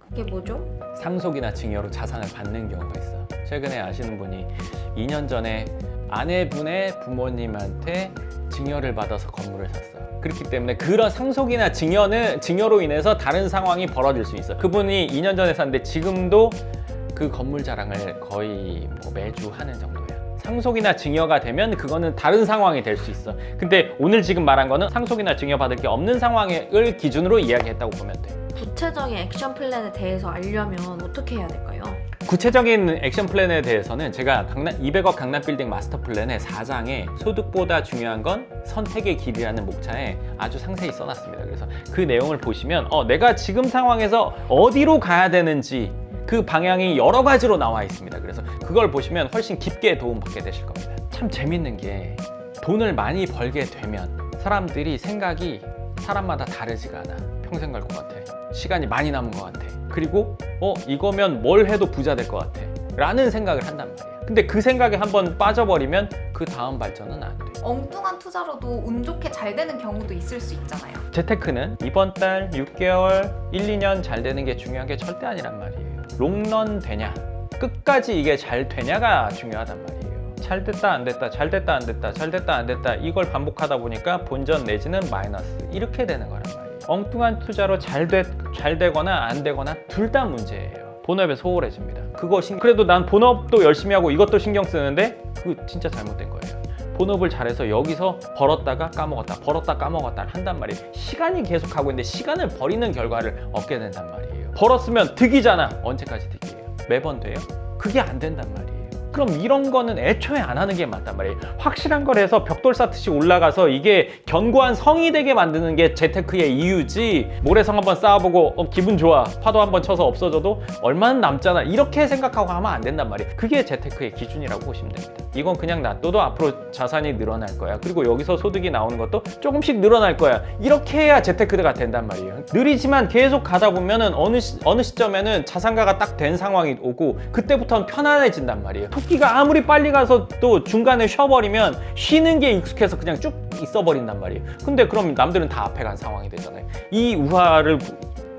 그게 뭐죠? 상속이나 증여로 자산을 받는 경우가 있어. 최근에 아시는 분이 2년 전에 아내분의 부모님한테 증여를 받아서 건물을 샀어요. 그렇기 때문에 그런 상속이나 증여로 인해서 다른 상황이 벌어질 수 있어. 그분이 2년 전에 샀는데 지금도 그 건물 자랑을 거의 뭐 매주 하는 정도야. 상속이나 증여가 되면 그거는 다른 상황이 될 수 있어. 근데 오늘 지금 말한 거는 상속이나 증여 받을 게 없는 상황을 기준으로 이야기했다고 보면 돼. 구체적인 액션 플랜에 대해서 알려면 어떻게 해야 될까요? 구체적인 액션 플랜에 대해서는 제가 200억 강남 빌딩 마스터 플랜의 4장에 소득보다 중요한 건 선택의 길이라는 목차에 아주 상세히 써놨습니다. 그래서 그 내용을 보시면 내가 지금 상황에서 어디로 가야 되는지 그 방향이 여러 가지로 나와 있습니다. 그래서 그걸 보시면 훨씬 깊게 도움받게 되실 겁니다. 참 재밌는 게 돈을 많이 벌게 되면 사람들이 생각이 사람마다 다르지가 않아. 평생 갈 것 같아. 시간이 많이 남은 것 같아. 그리고 이거면 뭘 해도 부자 될 것 같아 라는 생각을 한단 말이야. 근데 그 생각에 한번 빠져버리면 그 다음 발전은 안 돼. 엉뚱한 투자로도 운 좋게 잘 되는 경우도 있을 수 있잖아요. 재테크는 이번 달 6개월, 1, 2년 잘 되는 게 중요한 게 절대 아니란 말이에요. 롱런 되냐, 끝까지 이게 잘 되냐가 중요하단 말이에요. 잘 됐다 안 됐다, 잘 됐다 안 됐다, 잘 됐다 안 됐다 이걸 반복하다 보니까 본전 내지는 마이너스 이렇게 되는 거란 말이에요. 엉뚱한 투자로 잘 되거나 안 되거나 둘 다 문제예요. 본업에 소홀해집니다. 그래도 난 본업도 열심히 하고 이것도 신경 쓰는데 그거 진짜 잘못된 거예요. 본업을 잘해서 여기서 벌었다가 까먹었다 한단 말이에요. 시간이 계속 가고 있는데 시간을 버리는 결과를 얻게 된단 말이에요. 벌었으면 득이잖아. 언제까지 득이에요? 매번 돼요? 그게 안 된단 말이에요. 그럼 이런 거는 애초에 안 하는 게 맞단 말이에요. 확실한 걸 해서 벽돌 쌓듯이 올라가서 이게 견고한 성이 되게 만드는 게 재테크의 이유지, 모래성 한번 쌓아보고 기분 좋아 파도 한번 쳐서 없어져도 얼마는 남잖아 이렇게 생각하고 하면 안 된단 말이에요. 그게 재테크의 기준이라고 보시면 됩니다. 이건 그냥 놔둬도 앞으로 자산이 늘어날 거야. 그리고 여기서 소득이 나오는 것도 조금씩 늘어날 거야. 이렇게 해야 재테크가 된단 말이에요. 느리지만 계속 가다 보면은 어느 시점에는 자산가가 딱 된 상황이 오고 그때부터는 편안해진단 말이에요. 토끼가 아무리 빨리 가서 또 중간에 쉬어버리면 쉬는 게 익숙해서 그냥 쭉 있어버린단 말이에요. 근데 그럼 남들은 다 앞에 간 상황이 되잖아요. 이 우화를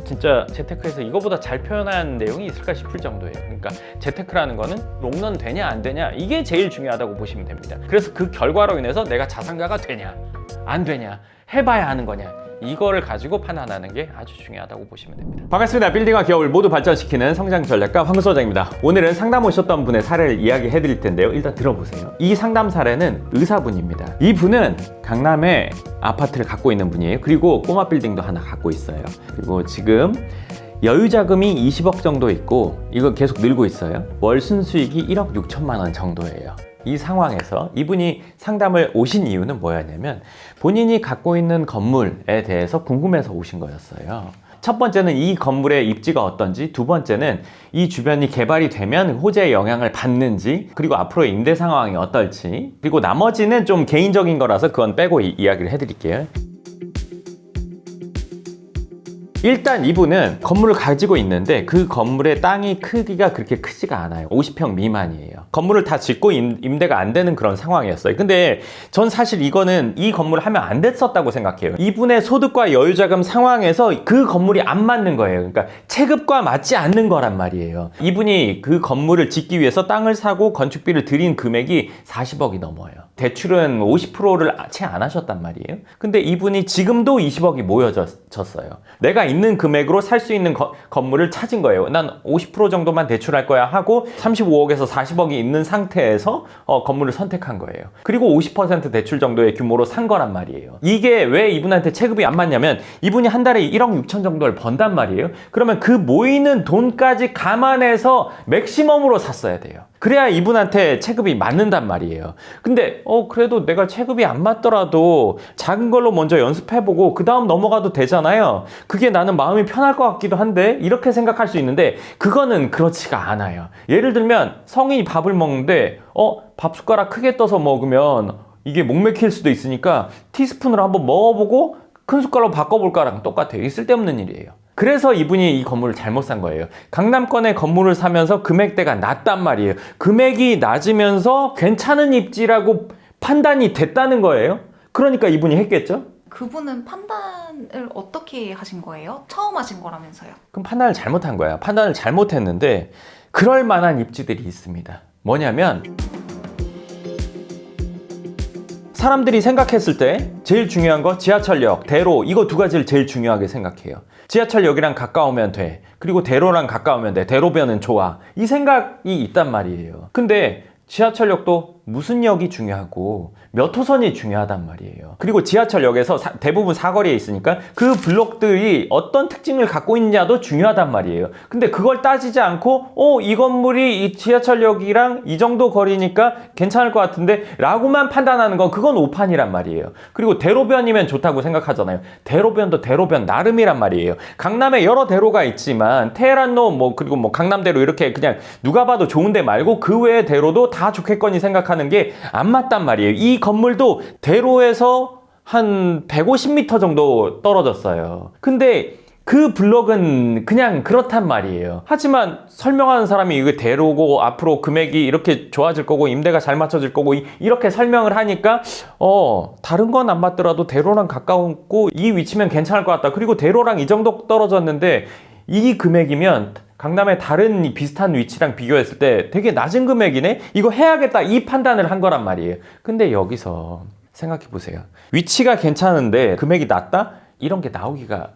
진짜 재테크에서 이거보다 잘 표현한 내용이 있을까 싶을 정도예요. 그러니까 재테크라는 거는 롱런 되냐 안 되냐 이게 제일 중요하다고 보시면 됩니다. 그래서 그 결과로 인해서 내가 자산가가 되냐 안 되냐 해봐야 하는 거냐 이거를 가지고 판단하는 게 아주 중요하다고 보시면 됩니다. 반갑습니다. 빌딩과 기업을 모두 발전시키는 성장 전략가 황 소장입니다. 오늘은 상담 오셨던 분의 사례를 이야기해 드릴 텐데요. 일단 들어보세요. 이 상담 사례는 의사분입니다. 이분은 강남에 아파트를 갖고 있는 분이에요. 그리고 꼬마 빌딩도 하나 갖고 있어요. 그리고 지금 여유 자금이 20억 정도 있고 이거 계속 늘고 있어요. 월 순수익이 1억 6천만 원 정도예요. 이 상황에서 이분이 상담을 오신 이유는 뭐였냐면 본인이 갖고 있는 건물에 대해서 궁금해서 오신 거였어요. 첫 번째는 이 건물의 입지가 어떤지, 두 번째는 이 주변이 개발이 되면 호재의 영향을 받는지, 그리고 앞으로 임대 상황이 어떨지, 그리고 나머지는 좀 개인적인 거라서 그건 빼고 이야기를 해드릴게요. 일단 이분은 건물을 가지고 있는데 그 건물의 땅이 크기가 그렇게 크지가 않아요. 50평 미만이에요. 건물을 다 짓고 임대가 안 되는 그런 상황이었어요. 근데 전 사실 이거는 이 건물을 하면 안 됐었다고 생각해요. 이분의 소득과 여유자금 상황에서 그 건물이 안 맞는 거예요. 그러니까 체급과 맞지 않는 거란 말이에요. 이분이 그 건물을 짓기 위해서 땅을 사고 건축비를 들인 금액이 40억이 넘어요. 대출은 50%를 채 안 하셨단 말이에요. 근데 이분이 지금도 20억이 모여졌어요. 내가 있는 금액으로 살 수 있는 건물을 찾은 거예요. 난 50% 정도만 대출할 거야 하고 35억에서 40억이 있는 상태에서 건물을 선택한 거예요. 그리고 50% 대출 정도의 규모로 산 거란 말이에요. 이게 왜 이분한테 체급이 안 맞냐면 이분이 한 달에 1억 6천 정도를 번단 말이에요. 그러면 그 모이는 돈까지 감안해서 맥시멈으로 샀어야 돼요. 그래야 이분한테 체급이 맞는단 말이에요. 근데 그래도 내가 체급이 안 맞더라도 작은 걸로 먼저 연습해보고 그 다음 넘어가도 되잖아요. 그게 나는 마음이 편할 것 같기도 한데 이렇게 생각할 수 있는데 그거는 그렇지가 않아요. 예를 들면 성인이 밥을 먹는데 밥 숟가락 크게 떠서 먹으면 이게 목 맥힐 수도 있으니까 티스푼으로 한번 먹어보고 큰 숟가락으로 바꿔볼까랑 똑같아요. 이게 쓸데없는 일이에요. 그래서 이분이 이 건물을 잘못 산 거예요. 강남권의 건물을 사면서 금액대가 낮단 말이에요. 금액이 낮으면서 괜찮은 입지라고 판단이 됐다는 거예요. 그러니까 이분이 했겠죠? 그분은 판단을 어떻게 하신 거예요? 처음 하신 거라면서요. 그럼 판단을 잘못한 거야. 판단을 잘못했는데 그럴 만한 입지들이 있습니다. 뭐냐면 사람들이 생각했을 때 제일 중요한 거 지하철역, 대로 이거 두 가지를 제일 중요하게 생각해요. 지하철역이랑 가까우면 돼. 그리고 대로랑 가까우면 돼. 대로변은 좋아. 이 생각이 있단 말이에요. 근데 지하철역도 무슨 역이 중요하고 몇 호선이 중요하단 말이에요. 그리고 지하철역에서 대부분 사거리에 있으니까 그 블록들이 어떤 특징을 갖고 있냐도 중요하단 말이에요. 근데 그걸 따지지 않고 이 건물이 이 지하철역이랑 이 정도 거리니까 괜찮을 것 같은데 라고만 판단하는 건 그건 오판이란 말이에요. 그리고 대로변이면 좋다고 생각하잖아요. 대로변도 대로변 나름이란 말이에요. 강남에 여러 대로가 있지만 테헤란로 그리고 강남대로 이렇게 그냥 누가 봐도 좋은 데 말고 그 외의 대로도 다 좋겠거니 생각하는 게 안 맞단 말이에요. 이 건물도 대로에서 한 150m 정도 떨어졌어요. 근데 그 블럭은 그냥 그렇단 말이에요. 하지만 설명하는 사람이 이게 대로고 앞으로 금액이 이렇게 좋아질 거고 임대가 잘 맞춰질 거고 이렇게 설명을 하니까 다른 건 안 맞더라도 대로랑 가까웠고 이 위치면 괜찮을 것 같다. 그리고 대로랑 이 정도 떨어졌는데 이 금액이면 강남의 다른 비슷한 위치랑 비교했을 때 되게 낮은 금액이네? 이거 해야겠다. 이 판단을 한 거란 말이에요. 근데 여기서 생각해 보세요. 위치가 괜찮은데 금액이 낮다? 이런 게 나오기가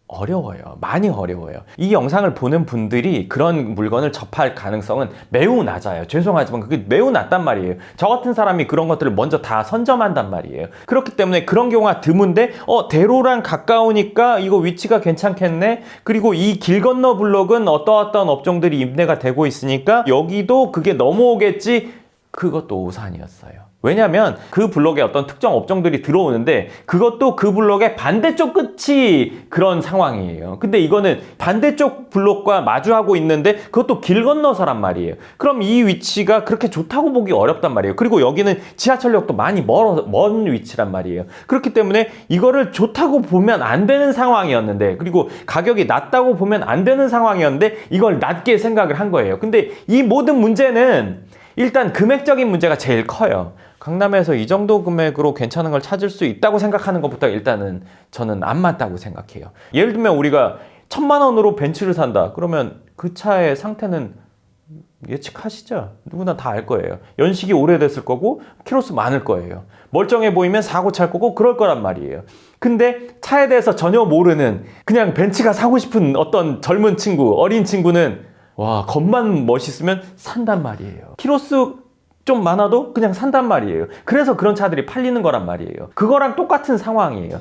어려워요. 많이 어려워요. 이 영상을 보는 분들이 그런 물건을 접할 가능성은 매우 낮아요. 죄송하지만 그게 매우 낮단 말이에요. 저 같은 사람이 그런 것들을 먼저 다 선점한단 말이에요. 그렇기 때문에 그런 경우가 드문데 대로랑 가까우니까 이거 위치가 괜찮겠네. 그리고 이 길 건너 블록은 어떠어떤 업종들이 임대가 되고 있으니까 여기도 그게 넘어오겠지. 그것도 오산이었어요. 왜냐면 그 블록에 어떤 특정 업종들이 들어오는데 그것도 그 블록의 반대쪽 끝이 그런 상황이에요. 근데 이거는 반대쪽 블록과 마주하고 있는데 그것도 길 건너서란 말이에요. 그럼 이 위치가 그렇게 좋다고 보기 어렵단 말이에요. 그리고 여기는 지하철역도 많이 먼 위치란 말이에요. 그렇기 때문에 이거를 좋다고 보면 안 되는 상황이었는데 그리고 가격이 낮다고 보면 안 되는 상황이었는데 이걸 낮게 생각을 한 거예요. 근데 이 모든 문제는 일단 금액적인 문제가 제일 커요. 강남에서 이 정도 금액으로 괜찮은 걸 찾을 수 있다고 생각하는 것부터 일단은 저는 안 맞다고 생각해요. 예를 들면 우리가 1,000만 원으로 벤츠를 산다. 그러면 그 차의 상태는 예측하시죠? 누구나 다 알 거예요. 연식이 오래됐을 거고 키로수 많을 거예요. 멀쩡해 보이면 사고 찰 거고 그럴 거란 말이에요. 근데 차에 대해서 전혀 모르는 그냥 벤츠가 사고 싶은 어떤 젊은 친구, 어린 친구는 와, 겉만 멋있으면 산단 말이에요. 키로수 좀 많아도 그냥 산단 말이에요. 그래서 그런 차들이 팔리는 거란 말이에요. 그거랑 똑같은 상황이에요.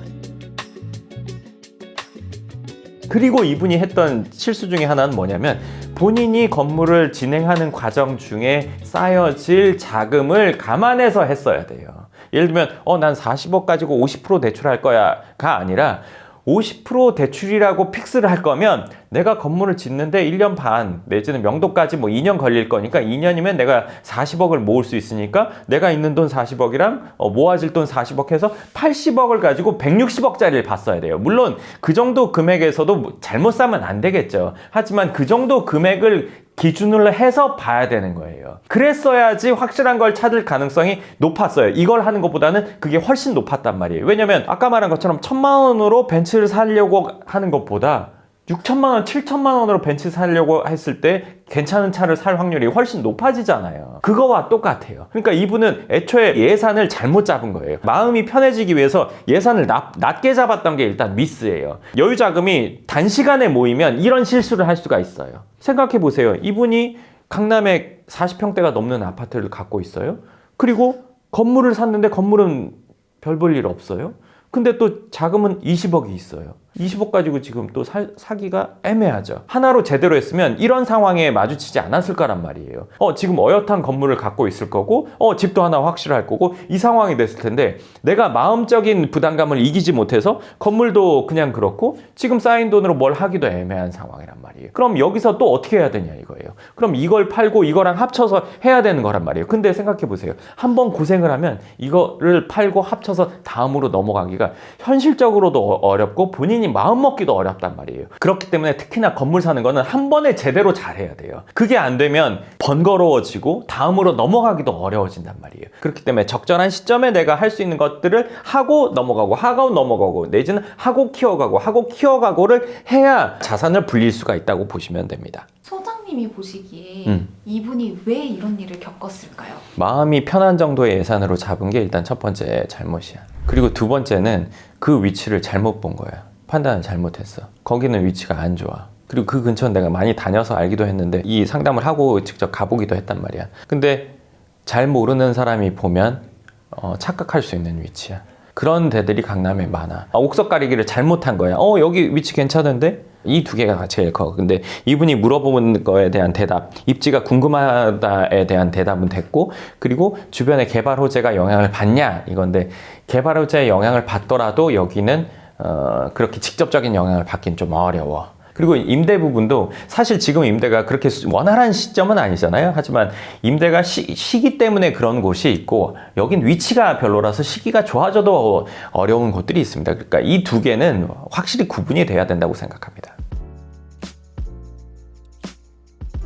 그리고 이분이 했던 실수 중에 하나는 뭐냐면 본인이 건물을 진행하는 과정 중에 쌓여질 자금을 감안해서 했어야 돼요. 예를 들면 난 40억 가지고 50% 대출할 거야가 아니라 50% 대출이라고 픽스를 할 거면 내가 건물을 짓는데 1년 반 내지는 명도까지 2년 걸릴 거니까 2년이면 내가 40억을 모을 수 있으니까 내가 있는 돈 40억이랑 모아질 돈 40억 해서 80억을 가지고 160억짜리를 봤어야 돼요. 물론 그 정도 금액에서도 잘못 사면 안 되겠죠. 하지만 그 정도 금액을 기준으로 해서 봐야 되는 거예요. 그랬어야지 확실한 걸 찾을 가능성이 높았어요. 이걸 하는 것보다는 그게 훨씬 높았단 말이에요. 왜냐면 아까 말한 것처럼 1,000만 원으로 벤츠를 사려고 하는 것보다 6천만 원, 7천만 원으로 벤츠 사려고 했을 때 괜찮은 차를 살 확률이 훨씬 높아지잖아요. 그거와 똑같아요. 그러니까 이분은 애초에 예산을 잘못 잡은 거예요. 마음이 편해지기 위해서 예산을 낮게 잡았던 게 일단 미스예요. 여유 자금이 단시간에 모이면 이런 실수를 할 수가 있어요. 생각해 보세요. 이분이 강남에 40평대가 넘는 아파트를 갖고 있어요. 그리고 건물을 샀는데 건물은 별 볼 일 없어요. 근데 또 자금은 20억이 있어요. 20억 가지고 지금 또 사기가 애매하죠. 하나로 제대로 했으면 이런 상황에 마주치지 않았을 거란 말이에요. 지금 어엿한 건물을 갖고 있을 거고, 집도 하나 확실할 거고, 이 상황이 됐을 텐데, 내가 마음적인 부담감을 이기지 못해서 건물도 그냥 그렇고, 지금 쌓인 돈으로 뭘 하기도 애매한 상황이란 말이에요. 그럼 여기서 또 어떻게 해야 되냐 이거예요. 그럼 이걸 팔고 이거랑 합쳐서 해야 되는 거란 말이에요. 근데 생각해 보세요. 한번 고생을 하면 이거를 팔고 합쳐서 다음으로 넘어가기가 현실적으로도 어렵고 본인이 마음 먹기도 어렵단 말이에요. 그렇기 때문에 특히나 건물 사는 거는 한 번에 제대로 잘해야 돼요. 그게 안 되면 번거로워지고 다음으로 넘어가기도 어려워진단 말이에요. 그렇기 때문에 적절한 시점에 내가 할 수 있는 것들을 하고 넘어가고 하고 넘어가고 내지는 하고 키워가고를 해야 자산을 불릴 수가 있다고 보시면 됩니다. 소장님이 보시기에 이분이 왜 이런 일을 겪었을까요? 마음이 편한 정도의 예산으로 잡은 게 일단 첫 번째 잘못이야. 그리고 두 번째는 그 위치를 잘못 본 거야. 판단을 잘못했어. 거기는 위치가 안 좋아. 그리고 그 근처는 내가 많이 다녀서 알기도 했는데 이 상담을 하고 직접 가보기도 했단 말이야. 근데 잘 모르는 사람이 보면 착각할 수 있는 위치야. 그런 데들이 강남에 많아. 옥석 가리기를 잘못한 거야. 여기 위치 괜찮은데? 이 두 개가 제일 커. 근데 이분이 물어보는 거에 대한 대답, 입지가 궁금하다에 대한 대답은 됐고, 그리고 주변에 개발 호재가 영향을 받냐 이건데, 개발 호재의 영향을 받더라도 여기는 그렇게 직접적인 영향을 받긴 좀 어려워. 그리고 임대 부분도 사실 지금 임대가 그렇게 원활한 시점은 아니잖아요. 하지만 임대가 시기 때문에 그런 곳이 있고, 여긴 위치가 별로라서 시기가 좋아져도 어려운 곳들이 있습니다. 그러니까 이 두 개는 확실히 구분이 돼야 된다고 생각합니다.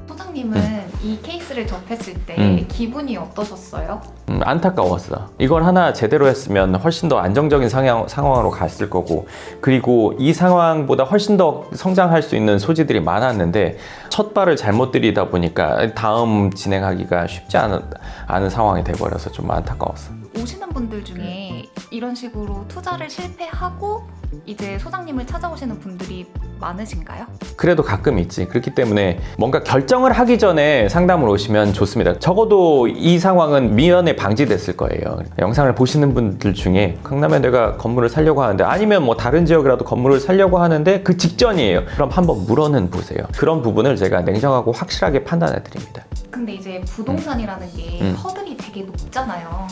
소장님은 이 케이스를 접했을 때 기분이 어떠셨어요? 안타까웠어. 이걸 하나 제대로 했으면 훨씬 더 안정적인 상황으로 갔을 거고, 그리고 이 상황보다 훨씬 더 성장할 수 있는 소지들이 많았는데 첫 발을 잘못 들이다 보니까 다음 진행하기가 쉽지 않은 상황이 돼버려서 좀 안타까웠어. 오시는 분들 중에 이런 식으로 투자를 실패하고 이제 소장님을 찾아오시는 분들이 많으신가요? 그래도 가끔 있지. 그렇기 때문에 뭔가 결정을 하기 전에 상담을 오시면 좋습니다. 적어도 이 상황은 미연에 방지됐을 거예요. 영상을 보시는 분들 중에 강남에 내가 건물을 사려고 하는데, 아니면 뭐 다른 지역이라도 건물을 사려고 하는데 그 직전이에요. 그럼 한번 물어는 보세요. 그런 부분을 제가 냉정하고 확실하게 판단해 드립니다. 근데 이제 부동산이라는 게 허들이 되게 높잖아요.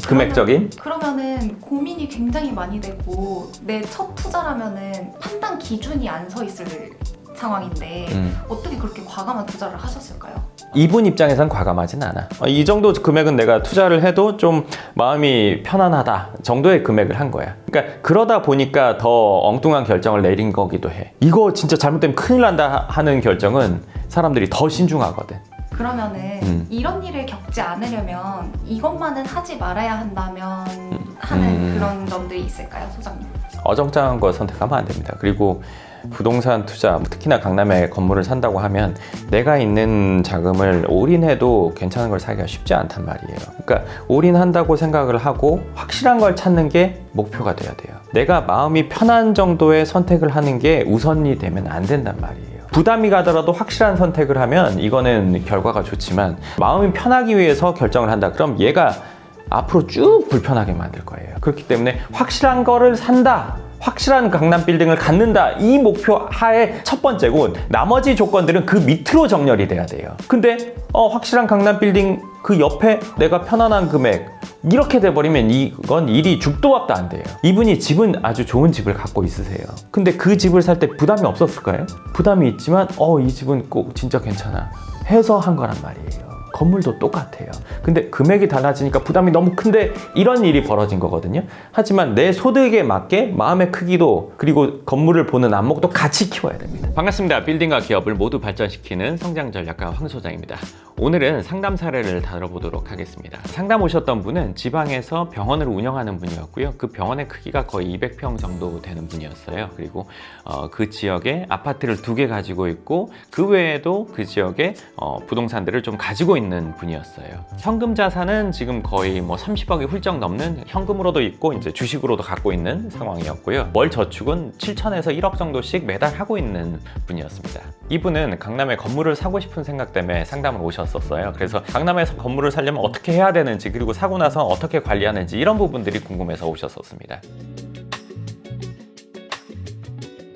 금액적인? 그러면은 고민이 굉장히 많이 되고 내 첫 투자라면은 판단 기준이 안 서 있을 상황인데 어떻게 그렇게 과감한 투자를 하셨을까요? 이분 입장에선 과감하진 않아. 이 정도 금액은 내가 투자를 해도 좀 마음이 편안하다 정도의 금액을 한 거야. 그러니까 그러다 보니까 더 엉뚱한 결정을 내린 거기도 해. 이거 진짜 잘못되면 큰일 난다 하는 결정은 사람들이 더 신중하거든. 그러면은 이런 일을 겪지 않으려면 이것만은 하지 말아야 한다면 하는 그런 점들이 있을까요, 소장님? 어정쩡한 거 선택하면 안 됩니다. 그리고 부동산 투자, 특히나 강남에 건물을 산다고 하면 내가 있는 자금을 올인해도 괜찮은 걸 사기가 쉽지 않단 말이에요. 그러니까 올인한다고 생각을 하고 확실한 걸 찾는 게 목표가 돼야 돼요. 내가 마음이 편한 정도의 선택을 하는 게 우선이 되면 안 된단 말이에요. 부담이 가더라도 확실한 선택을 하면 이거는 결과가 좋지만, 마음이 편하기 위해서 결정을 한다. 그럼 얘가 앞으로 쭉 불편하게 만들 거예요. 그렇기 때문에 확실한 거를 산다, 확실한 강남 빌딩을 갖는다, 이 목표 하에 첫 번째고, 나머지 조건들은 그 밑으로 정렬이 돼야 돼요. 근데 확실한 강남 빌딩 그 옆에 내가 편안한 금액 이렇게 돼버리면 이건 일이 죽도 밥도 안 돼요. 이분이 집은 아주 좋은 집을 갖고 있으세요. 근데 그 집을 살 때 부담이 없었을까요? 부담이 있지만 이 집은 꼭 진짜 괜찮아 해서 한 거란 말이에요. 건물도 똑같아요. 근데 금액이 달라지니까 부담이 너무 큰데 이런 일이 벌어진 거거든요. 하지만 내 소득에 맞게 마음의 크기도, 그리고 건물을 보는 안목도 같이 키워야 됩니다. 반갑습니다. 빌딩과 기업을 모두 발전시키는 성장 전략가 황 소장입니다. 오늘은 상담 사례를 다뤄보도록 하겠습니다. 상담 오셨던 분은 지방에서 병원을 운영하는 분이었고요. 그 병원의 크기가 거의 200평 정도 되는 분이었어요. 그리고 그 지역에 아파트를 2개 가지고 있고 그 외에도 그 지역에 부동산들을 좀 가지고 있는 분이었어요. 현금 자산은 지금 거의 뭐 30억이 훌쩍 넘는 현금으로도 있고 이제 주식으로도 갖고 있는 상황이었고요. 월 저축은 7천에서 1억 정도씩 매달 하고 있는 분이었습니다. 이분은 강남에 건물을 사고 싶은 생각 때문에 상담을 오셨었어요. 그래서 강남에서 건물을 사려면 어떻게 해야 되는지, 그리고 사고 나서 어떻게 관리하는지 이런 부분들이 궁금해서 오셨었습니다.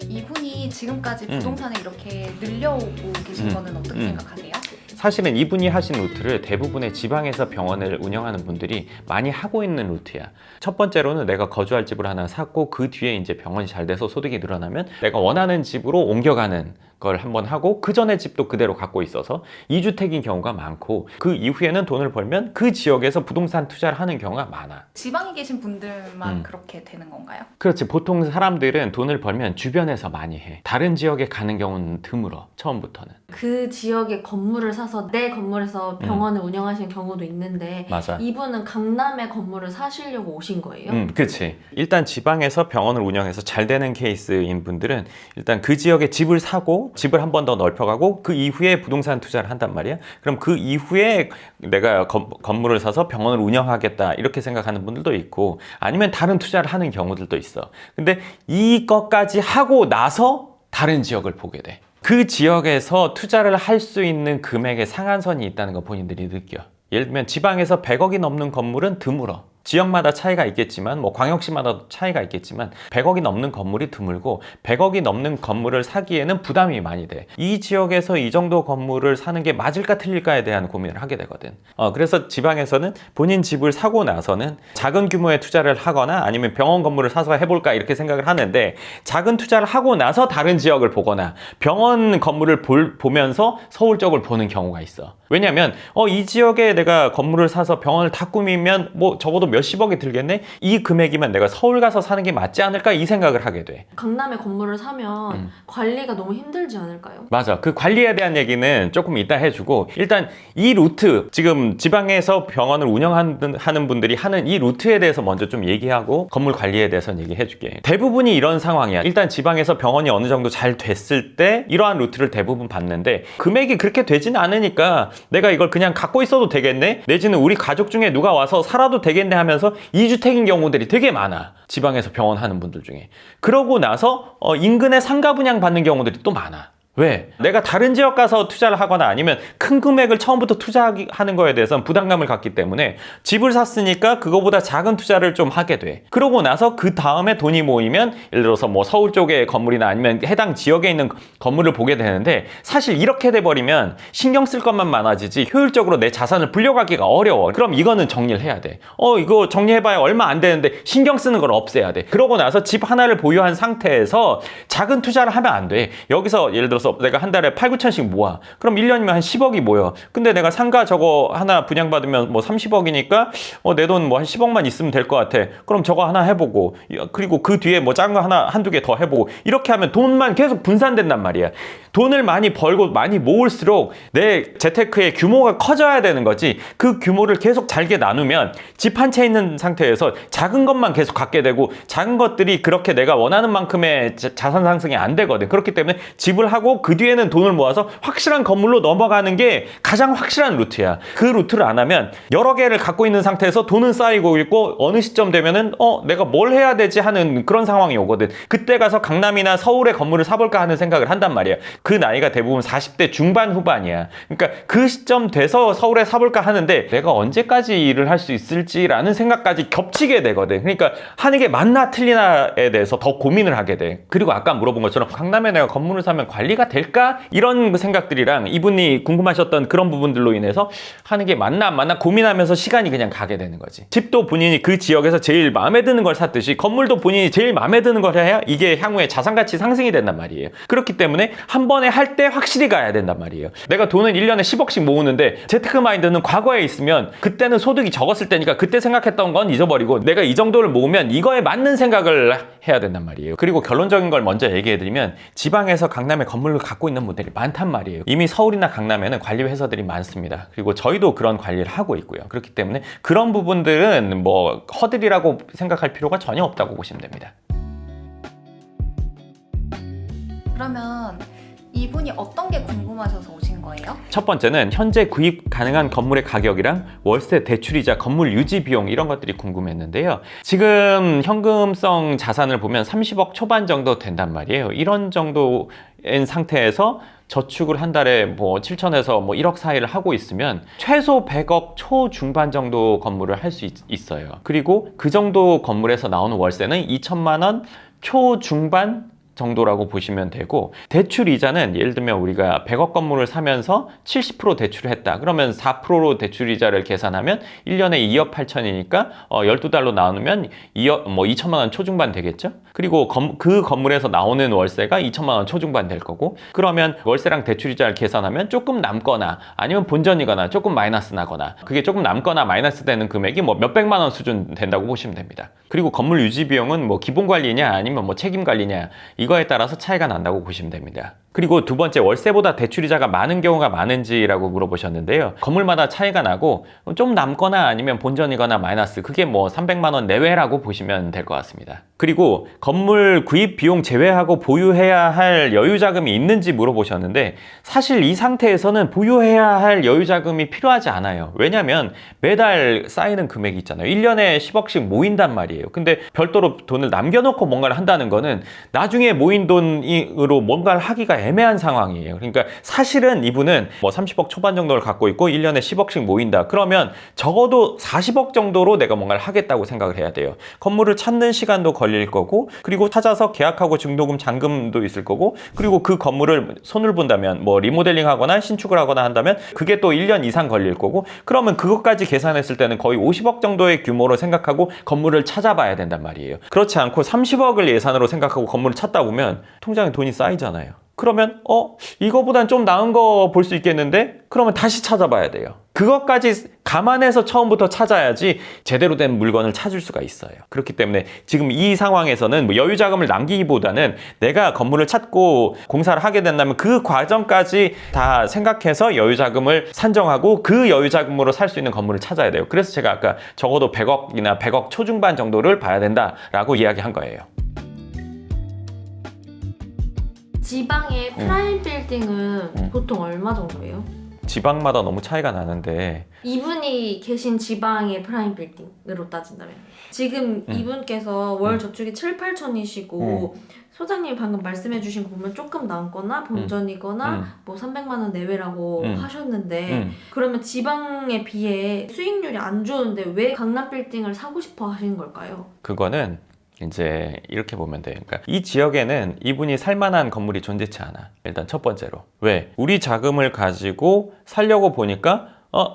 이분이 지금까지 부동산에 이렇게 늘려오고 계신 거는 어떻게 생각하세요? 사실은 이분이 하신 루트를 대부분의 지방에서 병원을 운영하는 분들이 많이 하고 있는 루트야. 첫 번째로는 내가 거주할 집을 하나 샀고 그 뒤에 이제 병원이 잘 돼서 소득이 늘어나면 내가 원하는 집으로 옮겨가는 걸 한번 하고 그 전에 집도 그대로 갖고 있어서 2주택인 경우가 많고, 그 이후에는 돈을 벌면 그 지역에서 부동산 투자를 하는 경우가 많아. 지방에 계신 분들만 그렇게 되는 건가요? 그렇지. 보통 사람들은 돈을 벌면 주변에서 많이 해. 다른 지역에 가는 경우는 드물어, 처음부터는. 그 지역에 건물을 사서 내 건물에서 병원을 운영하시는 경우도 있는데 맞아. 이분은 강남에 건물을 사시려고 오신 거예요? 그치. 일단 지방에서 병원을 운영해서 잘 되는 케이스인 분들은 일단 그 지역에 집을 사고 집을 한 번 더 넓혀가고 그 이후에 부동산 투자를 한단 말이야. 그럼 그 이후에 내가 건물을 사서 병원을 운영하겠다 이렇게 생각하는 분들도 있고, 아니면 다른 투자를 하는 경우들도 있어. 근데 이것까지 하고 나서 다른 지역을 보게 돼. 그 지역에서 투자를 할 수 있는 금액의 상한선이 있다는 거 본인들이 느껴. 예를 들면 지방에서 100억이 넘는 건물은 드물어. 지역마다 차이가 있겠지만, 뭐 광역시마다 차이가 있겠지만 100억이 넘는 건물이 드물고 100억이 넘는 건물을 사기에는 부담이 많이 돼. 이 지역에서 이 정도 건물을 사는 게 맞을까 틀릴까에 대한 고민을 하게 되거든. 그래서 지방에서는 본인 집을 사고 나서는 작은 규모의 투자를 하거나 아니면 병원 건물을 사서 해볼까 이렇게 생각을 하는데, 작은 투자를 하고 나서 다른 지역을 보거나 병원 건물을 보면서 서울 쪽을 보는 경우가 있어. 왜냐면 이 지역에 내가 건물을 사서 병원을 다 꾸미면 뭐 적어도 몇십억이 들겠네? 이 금액이면 내가 서울 가서 사는 게 맞지 않을까? 이 생각을 하게 돼. 강남에 건물을 사면 관리가 너무 힘들지 않을까요? 맞아. 그 관리에 대한 얘기는 조금 이따 해주고, 일단 이 루트, 지금 지방에서 병원을 운영하는 분들이 하는 이 루트에 대해서 먼저 좀 얘기하고 건물 관리에 대해서는 얘기해줄게. 대부분이 이런 상황이야. 일단 지방에서 병원이 어느 정도 잘 됐을 때 이러한 루트를 대부분 받는데, 금액이 그렇게 되지는 않으니까 내가 이걸 그냥 갖고 있어도 되겠네? 내지는 우리 가족 중에 누가 와서 살아도 되겠네 하면서 2주택인 경우들이 되게 많아. 지방에서 병원 하는 분들 중에. 그러고 나서 인근에 상가 분양 받는 경우들이 또 많아. 왜? 내가 다른 지역 가서 투자를 하거나 아니면 큰 금액을 처음부터 투자하는 거에 대해서는 부담감을 갖기 때문에 집을 샀으니까 그거보다 작은 투자를 좀 하게 돼. 그러고 나서 그 다음에 돈이 모이면 예를 들어서 뭐 서울 쪽의 건물이나 아니면 해당 지역에 있는 건물을 보게 되는데, 사실 이렇게 돼버리면 신경 쓸 것만 많아지지 효율적으로 내 자산을 불려가기가 어려워. 그럼 이거는 정리를 해야 돼. 이거 정리해봐야 얼마 안 되는데 신경 쓰는 걸 없애야 돼. 그러고 나서 집 하나를 보유한 상태에서 작은 투자를 하면 안 돼. 여기서 예를 들어서 내가 한 달에 8, 9천씩 모아. 그럼 1년이면 한 10억이 모여. 근데 내가 상가 저거 하나 분양받으면 뭐 30억이니까 내 돈 뭐 한 10억만 있으면 될 것 같아. 그럼 저거 하나 해보고, 그리고 그 뒤에 뭐 작은 거 하나 한두 개 더 해보고, 이렇게 하면 돈만 계속 분산된단 말이야. 돈을 많이 벌고 많이 모을수록 내 재테크의 규모가 커져야 되는 거지. 그 규모를 계속 잘게 나누면 집 한 채 있는 상태에서 작은 것만 계속 갖게 되고, 작은 것들이 그렇게 내가 원하는 만큼의 자산 상승이 안 되거든. 그렇기 때문에 집을 하고 그 뒤에는 돈을 모아서 확실한 건물로 넘어가는 게 가장 확실한 루트야. 그 루트를 안 하면 여러 개를 갖고 있는 상태에서 돈은 쌓이고 있고, 어느 시점 되면은 내가 뭘 해야 되지 하는 그런 상황이 오거든. 그때 가서 강남이나 서울에 건물을 사볼까 하는 생각을 한단 말이야. 그 나이가 대부분 40대 중반 후반이야. 그러니까 그 시점 돼서 서울에 사볼까 하는데 내가 언제까지 일을 할 수 있을지라는 생각까지 겹치게 되거든. 그러니까 하는 게 맞나 틀리나에 대해서 더 고민을 하게 돼. 그리고 아까 물어본 것처럼 강남에 내가 건물을 사면 관리가 될까? 이런 생각들이랑 이분이 궁금하셨던 그런 부분들로 인해서 하는 게 맞나 안 맞나 고민하면서 시간이 그냥 가게 되는 거지. 집도 본인이 그 지역에서 제일 마음에 드는 걸 샀듯이 건물도 본인이 제일 마음에 드는 걸 해야 이게 향후에 자산가치 상승이 된단 말이에요. 그렇기 때문에 한 번에 할 때 확실히 가야 된단 말이에요. 내가 돈은 1년에 10억씩 모으는데 재테크 마인드는 과거에 있으면 그때는 소득이 적었을 때니까 그때 생각했던 건 잊어버리고 내가 이 정도를 모으면 이거에 맞는 생각을 해야 된단 말이에요. 그리고 결론적인 걸 먼저 얘기해드리면, 지방에서 강남에 건물 건물을 갖고 있는 분들이 많단 말이에요. 이미 서울이나 강남에는 관리 회사들이 많습니다. 그리고 저희도 그런 관리를 하고 있고요. 그렇기 때문에 그런 부분들은 뭐 허들이라고 생각할 필요가 전혀 없다고 보시면 됩니다. 그러면 이분이 어떤 게 궁금하셔서 오신 거예요? 첫 번째는 현재 구입 가능한 건물의 가격이랑 월세 대출이자 건물 유지 비용 이런 것들이 궁금했는데요. 지금 현금성 자산을 보면 30억 초반 정도 된단 말이에요. 이런 정도인 상태에서 저축을 한 달에 뭐 7천에서 뭐 1억 사이를 하고 있으면 최소 100억 초중반 정도 건물을 할 수 있어요. 그리고 그 정도 건물에서 나오는 월세는 2천만 원 초중반 정도라고 보시면 되고, 대출 이자는 예를 들면 우리가 100억 건물을 사면서 70% 대출을 했다. 그러면 4%로 대출 이자를 계산하면 1년에 2억 8천이니까 12달로 나누면 2억, 뭐 2천만 원 초중반 되겠죠? 그리고 그 건물에서 나오는 월세가 2천만 원 초중반 될 거고, 그러면 월세랑 대출 이자를 계산하면 조금 남거나 아니면 본전이거나 조금 마이너스 나거나, 그게 조금 남거나 마이너스 되는 금액이 뭐 몇백만 원 수준 된다고 보시면 됩니다. 그리고 건물 유지 비용은 뭐 기본 관리냐 아니면 뭐 책임 관리냐, 이거에 따라서 차이가 난다고 보시면 됩니다. 그리고 두 번째, 월세보다 대출이자가 많은 경우가 많은지라고 물어보셨는데요. 건물마다 차이가 나고 좀 남거나 아니면 본전이거나 마이너스, 그게 뭐 300만 원 내외라고 보시면 될 것 같습니다. 그리고 건물 구입 비용 제외하고 보유해야 할 여유자금이 있는지 물어보셨는데, 사실 이 상태에서는 보유해야 할 여유자금이 필요하지 않아요. 왜냐하면 매달 쌓이는 금액이 있잖아요. 1년에 10억씩 모인단 말이에요. 근데 별도로 돈을 남겨놓고 뭔가를 한다는 거는 나중에 모인 돈으로 뭔가를 하기가 애매한 상황이에요. 그러니까 사실은 이분은 뭐 30억 초반 정도를 갖고 있고 1년에 10억씩 모인다. 그러면 적어도 40억 정도로 내가 뭔가를 하겠다고 생각을 해야 돼요. 건물을 찾는 시간도 걸릴 거고, 그리고 찾아서 계약하고 중도금, 잔금도 있을 거고, 그리고 그 건물을 손을 본다면 뭐 리모델링 하거나 신축을 하거나 한다면 그게 또 1년 이상 걸릴 거고, 그러면 그것까지 계산했을 때는 거의 50억 정도의 규모로 생각하고 건물을 찾아봐야 된단 말이에요. 그렇지 않고 30억을 예산으로 생각하고 건물을 찾다 보면 통장에 돈이 쌓이잖아요. 그러면 이거보단 좀 나은 거 볼 수 있겠는데? 그러면 다시 찾아봐야 돼요. 그것까지 감안해서 처음부터 찾아야지 제대로 된 물건을 찾을 수가 있어요. 그렇기 때문에 지금 이 상황에서는 뭐 여유자금을 남기기보다는 내가 건물을 찾고 공사를 하게 된다면 그 과정까지 다 생각해서 여유자금을 산정하고 그 여유자금으로 살 수 있는 건물을 찾아야 돼요. 그래서 제가 아까 적어도 100억이나 100억 초중반 정도를 봐야 된다라고 이야기한 거예요. 지방의 프라임 빌딩은 보통 얼마 정도예요? 지방마다 너무 차이가 나는데, 이분이 계신 지방의 프라임 빌딩으로 따진다면 지금 이분께서 월 저축이 7, 8천이시고 소장님이 방금 말씀해주신 거 보면 조금 남거나 본전이거나 뭐 300만 원 내외라고 하셨는데, 그러면 지방에 비해 수익률이 안 좋은데 왜 강남 빌딩을 사고 싶어 하시는 걸까요? 그거는 이제 이렇게 보면 돼요. 그러니까 이 지역에는 이분이 살만한 건물이 존재치 않아. 일단 첫 번째로. 왜? 우리 자금을 가지고 살려고 보니까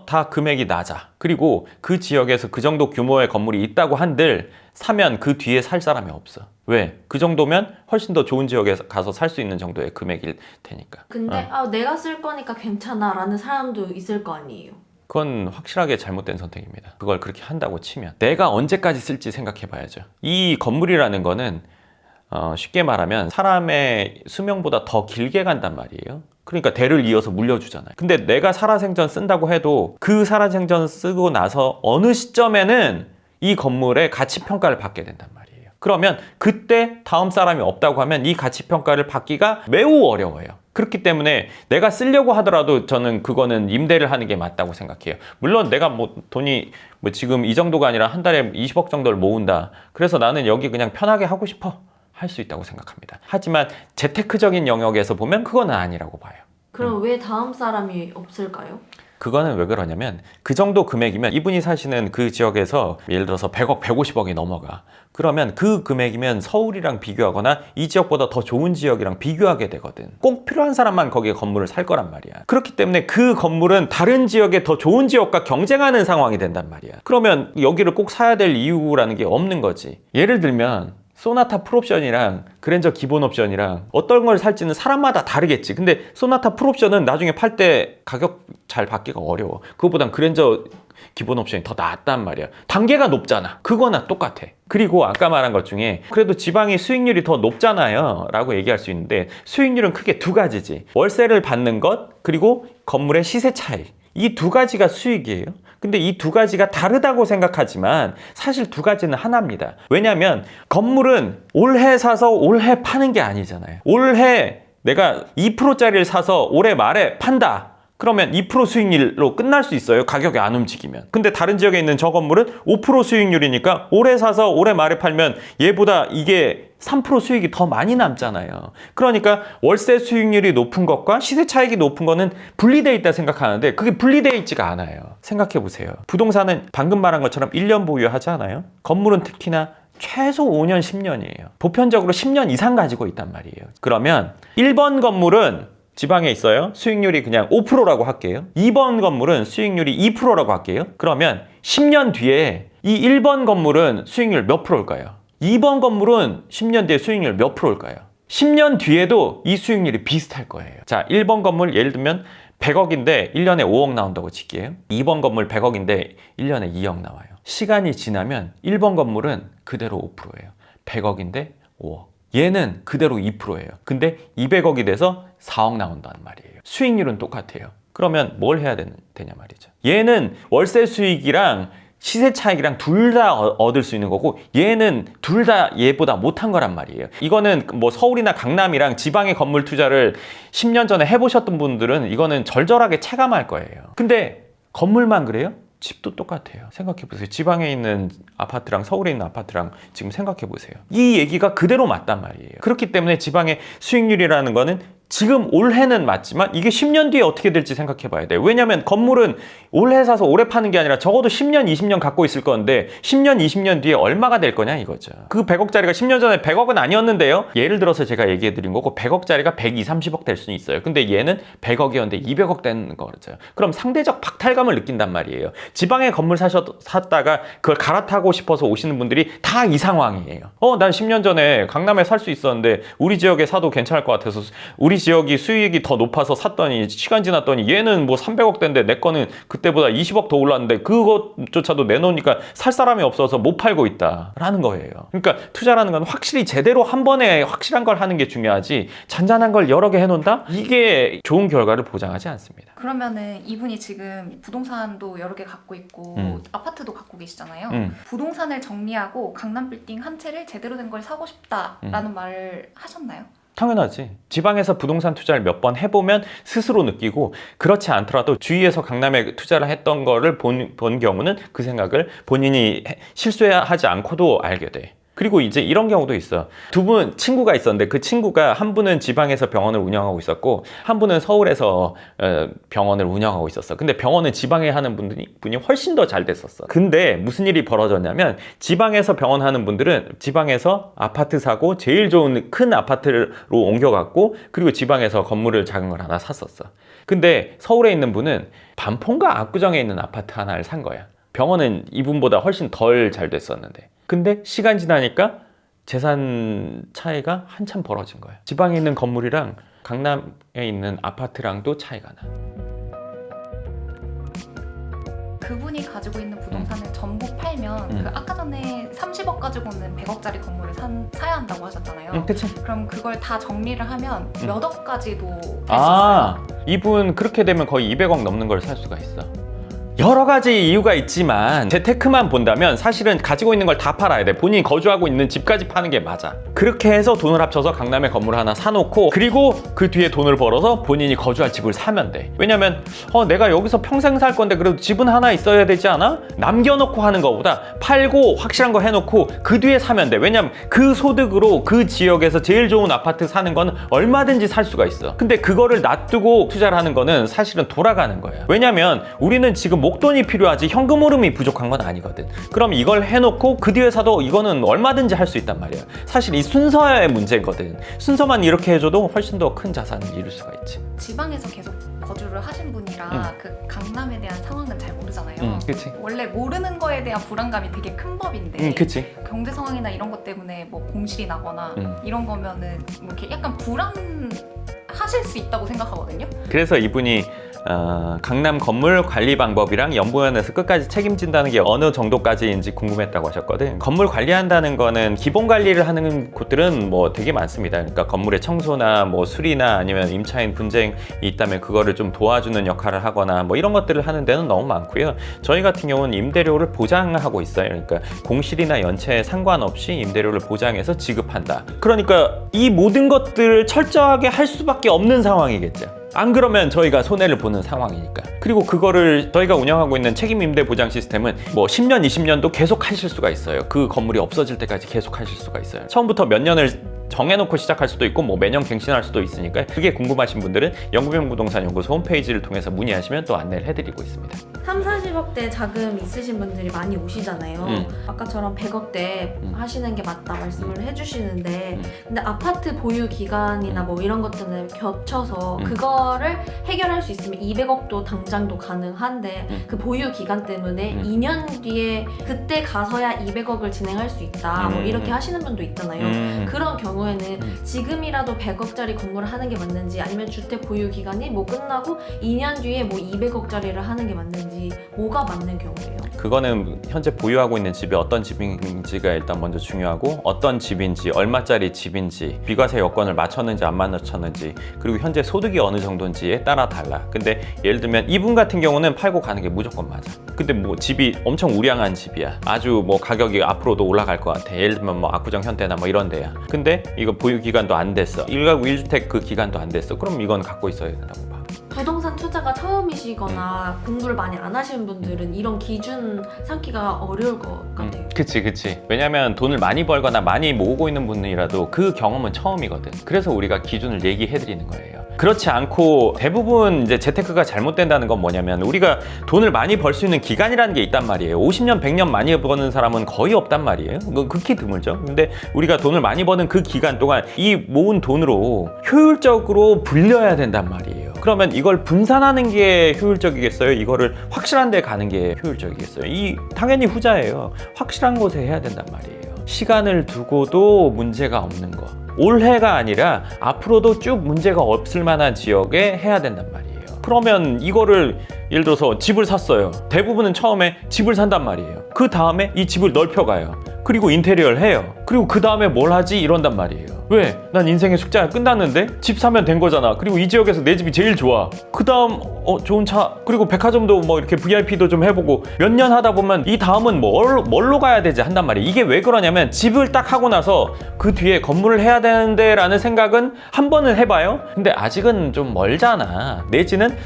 다 금액이 낮아. 그리고 그 지역에서 그 정도 규모의 건물이 있다고 한들 사면 그 뒤에 살 사람이 없어. 왜? 그 정도면 훨씬 더 좋은 지역에 가서 살 수 있는 정도의 금액일 테니까. 근데 내가 쓸 거니까 괜찮아 라는 사람도 있을 거 아니에요. 그건 확실하게 잘못된 선택입니다. 그걸 그렇게 한다고 치면 내가 언제까지 쓸지 생각해 봐야죠. 이 건물이라는 거는 쉽게 말하면 사람의 수명보다 더 길게 간단 말이에요. 그러니까 대를 이어서 물려주잖아요. 근데 내가 살아생전 쓴다고 해도 그 살아생전 쓰고 나서 어느 시점에는 이 건물의 가치평가를 받게 된단 말이에요. 그러면 그때 다음 사람이 없다고 하면 이 가치평가를 받기가 매우 어려워요. 그렇기 때문에 내가 쓰려고 하더라도 저는 그거는 임대를 하는 게 맞다고 생각해요. 물론 내가 뭐 돈이 뭐 지금 이 정도가 아니라 한 달에 20억 정도를 모은다. 그래서 나는 여기 그냥 편하게 하고 싶어. 할 수 있다고 생각합니다. 하지만 재테크적인 영역에서 보면 그건 아니라고 봐요. 그럼 왜 다음 사람이 없을까요? 그거는 왜 그러냐면 그 정도 금액이면 이분이 사시는 그 지역에서 예를 들어서 100억, 150억이 넘어가. 그러면 그 금액이면 서울이랑 비교하거나 이 지역보다 더 좋은 지역이랑 비교하게 되거든. 꼭 필요한 사람만 거기에 건물을 살 거란 말이야. 그렇기 때문에 그 건물은 다른 지역의 더 좋은 지역과 경쟁하는 상황이 된단 말이야. 그러면 여기를 꼭 사야 될 이유라는 게 없는 거지. 예를 들면 소나타 풀옵션이랑 그랜저 기본 옵션이랑 어떤 걸 살지는 사람마다 다르겠지. 근데 소나타 풀옵션은 나중에 팔 때 가격 잘 받기가 어려워. 그거보단 그랜저 기본 옵션이 더 낫단 말이야. 단계가 높잖아. 그거나 똑같아. 그리고 아까 말한 것 중에 그래도 지방이 수익률이 더 높잖아요 라고 얘기할 수 있는데, 수익률은 크게 두 가지지. 월세를 받는 것, 그리고 건물의 시세 차이. 이 두 가지가 수익이에요. 근데 이 두 가지가 다르다고 생각하지만 사실 두 가지는 하나입니다. 왜냐하면 건물은 올해 사서 올해 파는 게 아니잖아요. 올해 내가 2%짜리를 사서 올해 말에 판다. 그러면 2% 수익률로 끝날 수 있어요. 가격이 안 움직이면. 근데 다른 지역에 있는 저 건물은 5% 수익률이니까 올해 사서 올해 말에 팔면 얘보다 이게 3% 수익이 더 많이 남잖아요. 그러니까 월세 수익률이 높은 것과 시세 차익이 높은 거는 분리되어 있다 생각하는데 그게 분리되어 있지가 않아요. 생각해 보세요. 부동산은 방금 말한 것처럼 1년 보유하지 않아요? 건물은 특히나 최소 5년, 10년이에요. 보편적으로 10년 이상 가지고 있단 말이에요. 그러면 1번 건물은 지방에 있어요. 수익률이 그냥 5%라고 할게요. 2번 건물은 수익률이 2%라고 할게요. 그러면 10년 뒤에 이 1번 건물은 수익률 몇 프로일까요? 2번 건물은 10년 뒤에 수익률 몇 프로일까요? 10년 뒤에도 이 수익률이 비슷할 거예요. 자, 1번 건물 예를 들면 100억인데 1년에 5억 나온다고 칠게요. 2번 건물 100억인데 1년에 2억 나와요. 시간이 지나면 1번 건물은 그대로 5%예요. 100억인데 5억. 얘는 그대로 2%예요. 근데 200억이 돼서 4억 나온다는 말이에요. 수익률은 똑같아요. 그러면 뭘 해야 되냐 말이죠. 얘는 월세 수익이랑 시세 차익이랑 둘 다 얻을 수 있는 거고, 얘는 둘 다 얘보다 못한 거란 말이에요. 이거는 뭐 서울이나 강남이랑 지방의 건물 투자를 10년 전에 해보셨던 분들은 이거는 절절하게 체감할 거예요. 근데 건물만 그래요? 집도 똑같아요. 생각해보세요. 지방에 있는 아파트랑 서울에 있는 아파트랑 지금 생각해보세요. 이 얘기가 그대로 맞단 말이에요. 그렇기 때문에 지방의 수익률이라는 거는 지금 올해는 맞지만 이게 10년 뒤에 어떻게 될지 생각해 봐야 돼요. 왜냐하면 건물은 올해 사서 올해 파는 게 아니라 적어도 10년, 20년 갖고 있을 건데 10년, 20년 뒤에 얼마가 될 거냐 이거죠. 그 100억짜리가 10년 전에 100억은 아니었는데요. 예를 들어서 제가 얘기해 드린 거고 100억짜리가 120, 30억 될 수는 있어요. 근데 얘는 100억이었는데 200억 되는 거죠. 그럼 상대적 박탈감을 느낀단 말이에요. 지방에 건물 샀다가 그걸 갈아타고 싶어서 오시는 분들이 다 이 상황이에요. 난 10년 전에 강남에 살 수 있었는데 우리 지역에 사도 괜찮을 것 같아서 우리 지역이 수익이 더 높아서 샀더니 시간 지났더니 얘는 뭐 300억대인데 내 거는 그때보다 20억 더 올랐는데 그것조차도 내놓으니까 살 사람이 없어서 못 팔고 있다라는 거예요. 그러니까 투자라는 건 확실히 제대로 한 번에 확실한 걸 하는 게 중요하지, 잔잔한 걸 여러 개 해놓는다? 이게 좋은 결과를 보장하지 않습니다. 그러면은 이분이 지금 부동산도 여러 개 갖고 있고 아파트도 갖고 계시잖아요. 부동산을 정리하고 강남 빌딩 한 채를 제대로 된 걸 사고 싶다라는 말을 하셨나요? 당연하지. 지방에서 부동산 투자를 몇 번 해보면 스스로 느끼고, 그렇지 않더라도 주위에서 강남에 투자를 했던 거를 본 경우는 그 생각을 본인이 실수하지 않고도 알게 돼. 그리고 이제 이런 경우도 있어. 두 분 친구가 있었는데 그 친구가 한 분은 지방에서 병원을 운영하고 있었고 한 분은 서울에서 병원을 운영하고 있었어. 근데 병원은 지방에 하는 분이 훨씬 더 잘 됐었어. 근데 무슨 일이 벌어졌냐면 지방에서 병원 하는 분들은 지방에서 아파트 사고 제일 좋은 큰 아파트로 옮겨갔고, 그리고 지방에서 건물을 작은 걸 하나 샀었어. 근데 서울에 있는 분은 반포인가 압구정에 있는 아파트 하나를 산 거야. 병원은 이분보다 훨씬 덜 잘 됐었는데. 근데 시간 지나니까 재산 차이가 한참 벌어진 거예요. 지방에 있는 건물이랑 강남에 있는 아파트랑도 차이가 나. 그분이 가지고 있는 부동산을 전부 팔면 그 아까 전에 30억 가지고는 100억짜리 건물을 사야 한다고 하셨잖아요. 그치? 그럼 그걸 다 정리를 하면 몇 억까지도 살 수 있어요? 이분 그렇게 되면 거의 200억 넘는 걸 살 수가 있어. 여러 가지 이유가 있지만 재테크만 본다면 사실은 가지고 있는 걸 다 팔아야 돼. 본인이 거주하고 있는 집까지 파는 게 맞아. 그렇게 해서 돈을 합쳐서 강남에 건물 하나 사놓고, 그리고 그 뒤에 돈을 벌어서 본인이 거주할 집을 사면 돼. 왜냐면 내가 여기서 평생 살 건데 그래도 집은 하나 있어야 되지 않아? 남겨놓고 하는 것보다 팔고 확실한 거 해놓고 그 뒤에 사면 돼. 왜냐면 그 소득으로 그 지역에서 제일 좋은 아파트 사는 건 얼마든지 살 수가 있어. 근데 그거를 놔두고 투자를 하는 거는 사실은 돌아가는 거야. 왜냐면 우리는 지금 목돈이 필요하지 현금 흐름이 부족한 건 아니거든. 그럼 이걸 해놓고 그 뒤에 사도 이거는 얼마든지 할 수 있단 말이야. 사실 이 순서의 문제거든. 순서만 이렇게 해줘도 훨씬 더 큰 자산을 이룰 수가 있지. 지방에서 계속 거주를 하신 분이라 그 강남에 대한 상황은 잘 모르잖아요. 그치. 원래 모르는 거에 대한 불안감이 되게 큰 법인데 그치. 경제 상황이나 이런 것 때문에 뭐 공실이 나거나 이런 거면은 뭐 이렇게 약간 불안하실 수 있다고 생각하거든요. 그래서 이분이 강남 건물 관리 방법이랑 연보현에서 끝까지 책임진다는 게 어느 정도까지인지 궁금했다고 하셨거든. 건물 관리한다는 거는 기본 관리를 하는 곳들은 뭐 되게 많습니다. 그러니까 건물의 청소나 뭐 수리나 아니면 임차인 분쟁이 있다면 그거를 좀 도와주는 역할을 하거나 뭐 이런 것들을 하는 데는 너무 많고요. 저희 같은 경우는 임대료를 보장하고 있어요. 그러니까 공실이나 연체에 상관없이 임대료를 보장해서 지급한다. 그러니까 이 모든 것들을 철저하게 할 수밖에 없는 상황이겠죠. 안 그러면 저희가 손해를 보는 상황이니까. 그리고 그거를 저희가 운영하고 있는 책임 임대 보장 시스템은 뭐 10년, 20년도 계속 하실 수가 있어요. 그 건물이 없어질 때까지 계속 하실 수가 있어요. 처음부터 몇 년을 정해놓고 시작할 수도 있고 뭐 매년 갱신할 수도 있으니까 그게 궁금하신 분들은 영구병 부동산 연구소 홈페이지를 통해서 문의하시면 또 안내를 해드리고 있습니다. 3, 40억대 자금 있으신 분들이 많이 오시잖아요. 아까처럼 100억대 하시는 게 맞다 말씀을 해주시는데 근데 아파트 보유 기간이나 뭐 이런 것들은 겹쳐서 그거를 해결할 수 있으면 200억도 당장도 가능한데 그 보유 기간 때문에 2년 뒤에 그때 가서야 200억을 진행할 수 있다 뭐 이렇게 하시는 분도 있잖아요. 그런 경우에는 지금이라도 100억짜리 건물을 하는 게 맞는지 아니면 주택 보유 기간이 뭐 끝나고 2년 뒤에 뭐 200억짜리를 하는 게 맞는지 뭐가 맞는 경우예요? 그거는 현재 보유하고 있는 집이 어떤 집인지가 일단 먼저 중요하고 어떤 집인지 얼마짜리 집인지 비과세 여건을 맞췄는지 안 맞췄는지 그리고 현재 소득이 어느 정도인지에 따라 달라. 근데 예를 들면 이분 같은 경우는 팔고 가는 게 무조건 맞아. 근데 뭐 집이 엄청 우량한 집이야. 아주 뭐 가격이 앞으로도 올라갈 것 같아. 예를 들면 뭐 압구정 현대나 뭐 이런 데야. 근데 이거 보유 기간도 안 됐어. 1가구 1주택 그 기간도 안 됐어. 그럼 이건 갖고 있어야 된다고 봐. 부동산 투자가 처음이시거나 공부를 많이 안 하시는 분들은 이런 기준 삼기가 어려울 것 같아요. 그치. 왜냐면 돈을 많이 벌거나 많이 모으고 있는 분이라도 그 경험은 처음이거든. 그래서 우리가 기준을 얘기해드리는 거예요. 그렇지 않고 대부분 이제 재테크가 잘못된다는 건 뭐냐면 우리가 돈을 많이 벌 수 있는 기간이라는 게 있단 말이에요. 50년, 100년 많이 버는 사람은 거의 없단 말이에요. 그건 극히 드물죠. 근데 우리가 돈을 많이 버는 그 기간 동안 이 모은 돈으로 효율적으로 불려야 된단 말이에요. 그러면 이걸 분산하는 게 효율적이겠어요? 이거를 확실한 데 가는 게 효율적이겠어요? 당연히 후자예요. 확실한 곳에 해야 된단 말이에요. 시간을 두고도 문제가 없는 거. 올해가 아니라 앞으로도 쭉 문제가 없을 만한 지역에 해야 된단 말이에요. 그러면 이거를 예를 들어서 집을 샀어요. 대부분은 처음에 집을 산단 말이에요. 그 다음에 이 집을 넓혀가요. 그리고 인테리어를 해요. 그리고 그 다음에 뭘 하지? 이런단 말이에요. 왜? 난 인생의 숙제가 끝났는데? 집 사면 된 거잖아. 그리고 이 지역에서 내 집이 제일 좋아. 그 다음 좋은 차, 그리고 백화점도 뭐 이렇게 VIP도 좀 해보고 몇 년 하다 보면 이 다음은 뭘로 가야 되지 한단 말이에요. 이게 왜 그러냐면 집을 딱 하고 나서 그 뒤에 건물을 해야 되는데 라는 생각은 한 번은 해봐요. 근데 아직은 좀 멀잖아. 내지는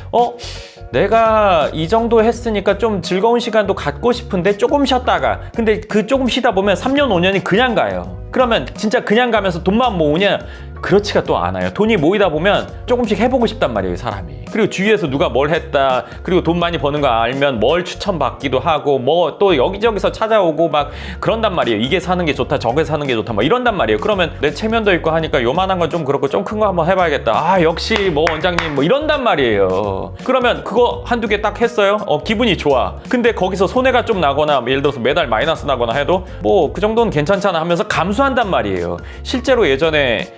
내가 이 정도 했으니까 좀 즐거운 시간도 갖고 싶은데 조금 쉬었다가 근데 그 조금 쉬다 보면 3년 5년이 그냥 가요. 그러면 진짜 그냥 가면서 돈만 모으냐? 그렇지가 또 않아요. 돈이 모이다 보면 조금씩 해보고 싶단 말이에요, 사람이. 그리고 주위에서 누가 뭘 했다, 그리고 돈 많이 버는 거 알면 뭘 추천받기도 하고 뭐 또 여기저기서 찾아오고 막 그런단 말이에요. 이게 사는 게 좋다, 저게 사는 게 좋다 막 이런단 말이에요. 그러면 내 체면도 있고 하니까 요만한 건 좀 그렇고 좀 큰 거 한번 해봐야겠다. 역시 뭐 원장님 뭐 이런단 말이에요. 그러면 그거 한두 개 딱 했어요? 기분이 좋아. 근데 거기서 손해가 좀 나거나 예를 들어서 매달 마이너스 나거나 해도 뭐 그 정도는 괜찮잖아 하면서 감수한단 말이에요. 실제로 예전에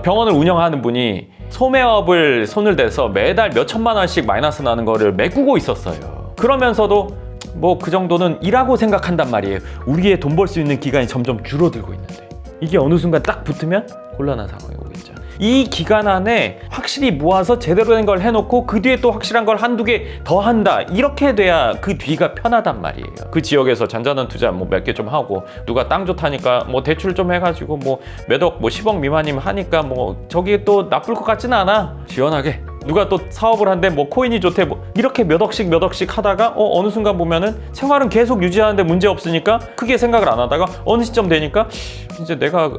병원을 운영하는 분이 소매업을 손을 대서 매달 몇 천만 원씩 마이너스 나는 거를 메꾸고 있었어요. 그러면서도 뭐 그 정도는 일하고 생각한단 말이에요. 우리의 돈 벌 수 있는 기간이 점점 줄어들고 있는데 이게 어느 순간 딱 붙으면 곤란한 상황이 오겠죠. 이 기간 안에 확실히 모아서 제대로 된 걸 해놓고 그 뒤에 또 확실한 걸 한두 개 더 한다. 이렇게 돼야 그 뒤가 편하단 말이에요. 그 지역에서 잔잔한 투자 뭐 몇 개 좀 하고 누가 땅 좋다니까 뭐 대출 좀 해가지고 뭐 몇억 뭐 10억 미만이면 하니까 뭐 저기 또 나쁠 것 같지는 않아. 시원하게 누가 또 사업을 한데 뭐 코인이 좋대 뭐 이렇게 몇 억씩 하다가 어느 순간 보면은 생활은 계속 유지하는데 문제 없으니까 크게 생각을 안 하다가 어느 시점 되니까 이제 내가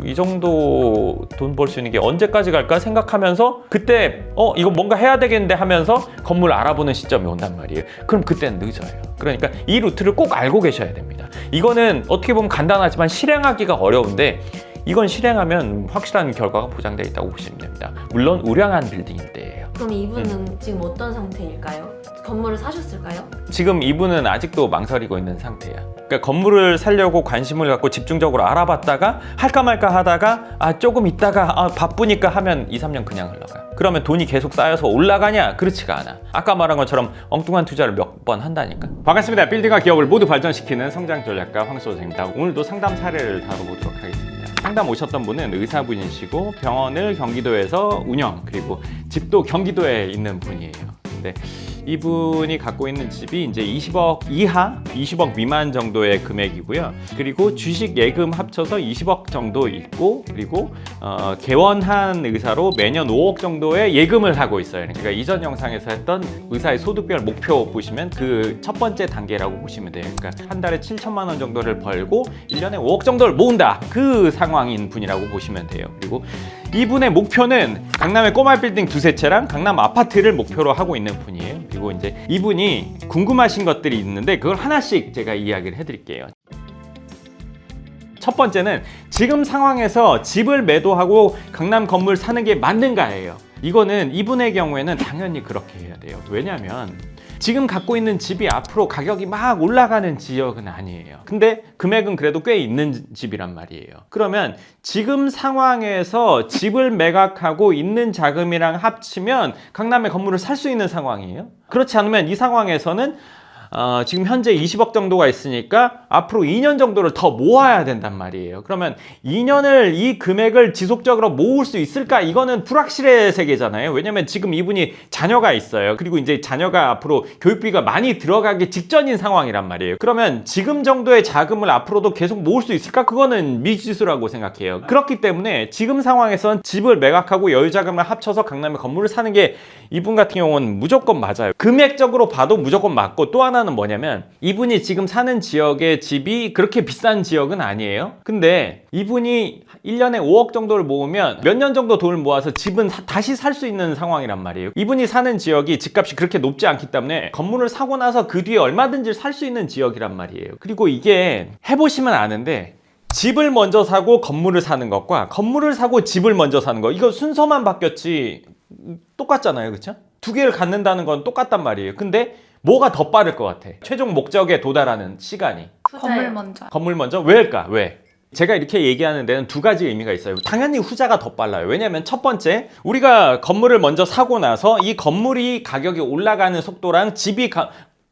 이 정도 돈 벌 수 있는 게 언제까지 갈까 생각하면서 그때 이거 뭔가 해야 되겠는데 하면서 건물 알아보는 시점이 온단 말이에요. 그럼 그때는 늦어요. 그러니까 이 루트를 꼭 알고 계셔야 됩니다. 이거는 어떻게 보면 간단하지만 실행하기가 어려운데 이건 실행하면 확실한 결과가 보장되어 있다고 보시면 됩니다. 물론 우량한 빌딩일 때예요. 그럼 이분은 지금 어떤 상태일까요? 건물을 사셨을까요? 지금 이분은 아직도 망설이고 있는 상태야. 그러니까 건물을 사려고 관심을 갖고 집중적으로 알아봤다가 할까 말까 하다가 조금 있다가 바쁘니까 하면 2, 3년 그냥 흘러가. 그러면 돈이 계속 쌓여서 올라가냐? 그렇지가 않아. 아까 말한 것처럼 엉뚱한 투자를 몇 번 한다니까. 반갑습니다. 빌딩과 기업을 모두 발전시키는 성장 전략가 황소장입니다. 오늘도 상담 사례를 다뤄보도록 하겠습니다. 상담 오셨던 분은 의사분이시고 병원을 경기도에서 운영, 그리고 집도 경기도에 있는 분이에요. 근데 이분이 갖고 있는 집이 이제 20억 이하, 20억 미만 정도의 금액이고요. 그리고 주식 예금 합쳐서 20억 정도 있고, 그리고 개원한 의사로 매년 5억 정도의 예금을 하고 있어요. 그러니까 이전 영상에서 했던 의사의 소득별 목표 보시면 그 첫 번째 단계라고 보시면 돼요. 그러니까 한 달에 7천만 원 정도를 벌고 1년에 5억 정도를 모은다. 그 상황인 분이라고 보시면 돼요. 그리고 이분의 목표는 강남의 꼬마 빌딩 2~3채랑 강남 아파트를 목표로 하고 있는 분이에요. 그리고 이제 이분이 궁금하신 것들이 있는데 그걸 하나씩 제가 이야기를 해드릴게요. 첫 번째는 지금 상황에서 집을 매도하고 강남 건물 사는 게 맞는가예요. 이거는 이분의 경우에는 당연히 그렇게 해야 돼요. 왜냐면 지금 갖고 있는 집이 앞으로 가격이 막 올라가는 지역은 아니에요. 근데 금액은 그래도 꽤 있는 집이란 말이에요. 그러면 지금 상황에서 집을 매각하고 있는 자금이랑 합치면 강남의 건물을 살 수 있는 상황이에요. 그렇지 않으면 이 상황에서는 지금 현재 20억 정도가 있으니까 앞으로 2년 정도를 더 모아야 된단 말이에요. 그러면 2년을 이 금액을 지속적으로 모을 수 있을까? 이거는 불확실의 세계잖아요. 왜냐면 지금 이분이 자녀가 있어요. 그리고 이제 자녀가 앞으로 교육비가 많이 들어가기 직전인 상황이란 말이에요. 그러면 지금 정도의 자금을 앞으로도 계속 모을 수 있을까? 그거는 미지수라고 생각해요. 그렇기 때문에 지금 상황에선 집을 매각하고 여유자금을 합쳐서 강남에 건물을 사는 게 이분 같은 경우는 무조건 맞아요. 금액적으로 봐도 무조건 맞고, 또 하나는 뭐냐면 이분이 지금 사는 지역의 집이 그렇게 비싼 지역은 아니에요. 근데 이분이 1년에 5억 정도를 모으면 몇 년 정도 돈을 모아서 집은 다시 살 수 있는 상황이란 말이에요. 이분이 사는 지역이 집값이 그렇게 높지 않기 때문에 건물을 사고 나서 그 뒤에 얼마든지 살 수 있는 지역이란 말이에요. 그리고 이게 해보시면 아는데 집을 먼저 사고 건물을 사는 것과 건물을 사고 집을 먼저 사는 거, 이거 순서만 바뀌었지 똑같잖아요. 그렇죠? 두 개를 갖는다는 건 똑같단 말이에요. 근데 뭐가 더 빠를 것 같아? 최종 목적에 도달하는 시간이. 건물 먼저. 건물 먼저? 왜일까? 왜? 제가 이렇게 얘기하는 데는 두 가지 의미가 있어요. 당연히 후자가 더 빨라요. 왜냐면 첫 번째, 우리가 건물을 먼저 사고 나서 이 건물이 가격이 올라가는 속도랑 집이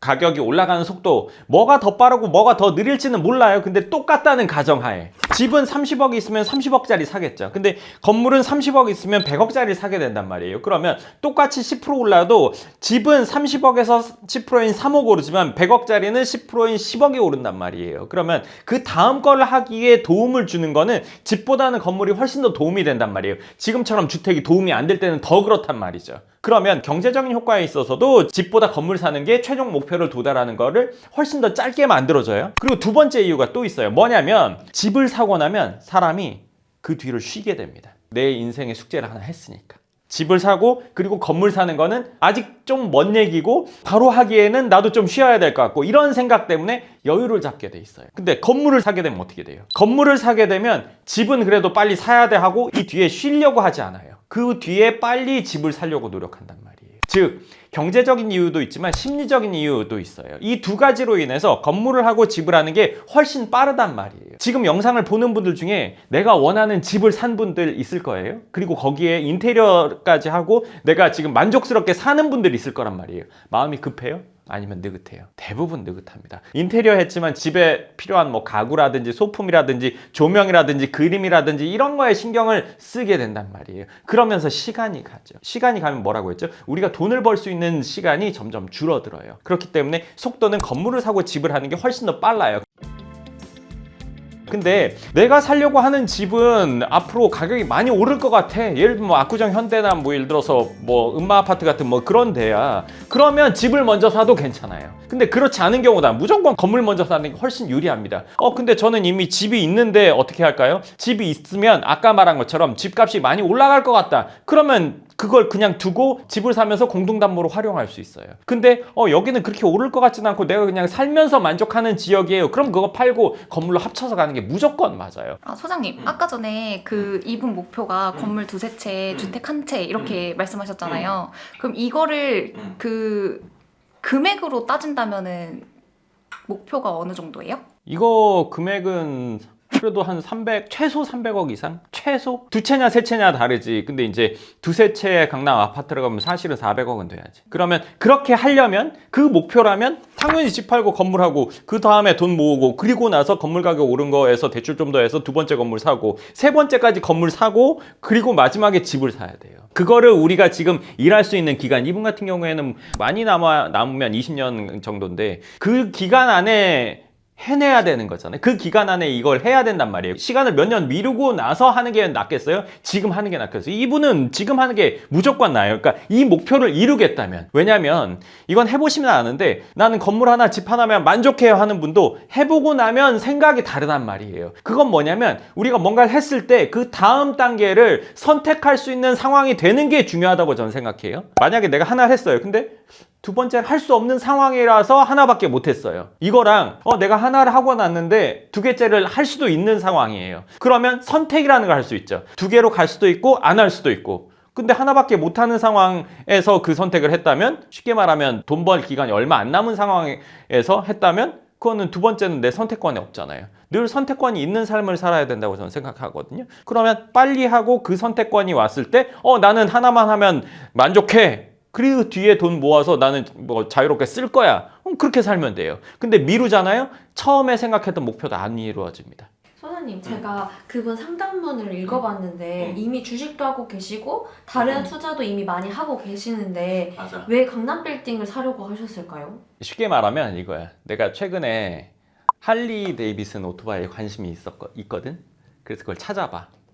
가격이 올라가는 속도, 뭐가 더 빠르고 뭐가 더 느릴지는 몰라요. 근데 똑같다는 가정하에 집은 30억 있으면 30억짜리 사겠죠. 근데 건물은 30억 있으면 100억짜리 사게 된단 말이에요. 그러면 똑같이 10% 올라도 집은 30억에서 10%인 3억 오르지만 100억짜리는 10%인 10억이 오른단 말이에요. 그러면 그 다음 걸 하기에 도움을 주는 거는 집보다는 건물이 훨씬 더 도움이 된단 말이에요. 지금처럼 주택이 도움이 안 될 때는 더 그렇단 말이죠. 그러면 경제적인 효과에 있어서도 집보다 건물 사는 게 최종 목표를 도달하는 거를 훨씬 더 짧게 만들어줘요. 그리고 두 번째 이유가 또 있어요. 뭐냐면 집을 사고 나면 사람이 그 뒤를 쉬게 됩니다. 내 인생의 숙제를 하나 했으니까. 집을 사고 그리고 건물 사는 거는 아직 좀 먼 얘기고 바로 하기에는 나도 좀 쉬어야 될 것 같고, 이런 생각 때문에 여유를 잡게 돼 있어요. 근데 건물을 사게 되면 어떻게 돼요? 건물을 사게 되면 집은 그래도 빨리 사야 돼 하고 이 뒤에 쉬려고 하지 않아요. 그 뒤에 빨리 집을 사려고 노력한단 말이에요. 즉 경제적인 이유도 있지만 심리적인 이유도 있어요. 이 두 가지로 인해서 건물을 하고 집을 하는 게 훨씬 빠르단 말이에요. 지금 영상을 보는 분들 중에 내가 원하는 집을 산 분들 있을 거예요. 그리고 거기에 인테리어까지 하고 내가 지금 만족스럽게 사는 분들 있을 거란 말이에요. 마음이 급해요? 아니면 느긋해요? 대부분 느긋합니다. 인테리어 했지만 집에 필요한 뭐 가구라든지 소품이라든지 조명이라든지 그림이라든지 이런 거에 신경을 쓰게 된단 말이에요. 그러면서 시간이 가죠. 시간이 가면 뭐라고 했죠? 우리가 돈을 벌 수 있는 시간이 점점 줄어들어요. 그렇기 때문에 속도는 건물을 사고 집을 하는 게 훨씬 더 빨라요. 근데 내가 살려고 하는 집은 앞으로 가격이 많이 오를 것 같아. 예를 들면 뭐 압구정 현대나 뭐 예를 들어서 뭐 음마아파트 같은 뭐 그런 데야. 그러면 집을 먼저 사도 괜찮아요. 근데 그렇지 않은 경우다. 무조건 건물 먼저 사는 게 훨씬 유리합니다. 근데 저는 이미 집이 있는데 어떻게 할까요? 집이 있으면 아까 말한 것처럼 집값이 많이 올라갈 것 같다. 그러면 그걸 그냥 두고 집을 사면서 공동담보로 활용할 수 있어요. 근데 여기는 그렇게 오를 것 같지는 않고 내가 그냥 살면서 만족하는 지역이에요. 그럼 그거 팔고 건물로 합쳐서 가는 게 무조건 맞아요. 소장님, 아까 전에 이분 목표가 건물 두세 채, 주택 한 채 이렇게 말씀하셨잖아요. 그럼 이거를 금액으로 따진다면은 목표가 어느 정도예요? 이거 금액은 그래도 한 300, 최소 300억 이상? 최소? 두 채냐 세 채냐 다르지. 근데 이제 두세 채 강남 아파트를 가면 사실은 400억은 돼야지. 그러면 그렇게 하려면 그 목표라면 당연히 집 팔고 건물하고 그 다음에 돈 모으고 그리고 나서 건물 가격 오른 거에서 대출 좀 더 해서 두 번째 건물 사고 세 번째까지 건물 사고 그리고 마지막에 집을 사야 돼요. 그거를 우리가 지금 일할 수 있는 기간, 이분 같은 경우에는 많이 남으면 20년 정도인데 그 기간 안에 해내야 되는 거잖아요. 그 기간 안에 이걸 해야 된단 말이에요. 시간을 몇 년 미루고 나서 하는 게 낫겠어요? 지금 하는 게 낫겠어요? 이분은 지금 하는 게 무조건 나아요. 그러니까 이 목표를 이루겠다면. 왜냐면 이건 해보시면 아는데 나는 건물 하나, 집 하나면 만족해요 하는 분도 해보고 나면 생각이 다르단 말이에요. 그건 뭐냐면 우리가 뭔가를 했을 때 그 다음 단계를 선택할 수 있는 상황이 되는 게 중요하다고 저는 생각해요. 만약에 내가 하나 했어요. 근데 두 번째를 할 수 없는 상황이라서 하나밖에 못했어요. 이거랑 내가 하나를 하고 났는데 두 개째를 할 수도 있는 상황이에요. 그러면 선택이라는 걸 할 수 있죠. 두 개로 갈 수도 있고 안 할 수도 있고. 근데 하나밖에 못하는 상황에서 그 선택을 했다면 쉽게 말하면 돈 벌 기간이 얼마 안 남은 상황에서 했다면 그거는 두 번째는 내 선택권이 없잖아요. 늘 선택권이 있는 삶을 살아야 된다고 저는 생각하거든요. 그러면 빨리 하고 그 선택권이 왔을 때 나는 하나만 하면 만족해. 그리고 뒤에 돈 모아서 나는 뭐 자유롭게 쓸 거야. 그렇게 살면 돼요. 근데 미루잖아요. 처음에 생각했던 목표도 안 이루어집니다. 소장님, 제가 그분 상담문을 읽어봤는데 이미 주식도 하고 계시고 다른 투자도 이미 많이 하고 계시는데 맞아. 왜 강남 빌딩을 사려고 하셨을까요? 쉽게 말하면 이거야. 내가 최근에 할리 데이비슨 오토바이에 관심이 있거든. 그래서 그걸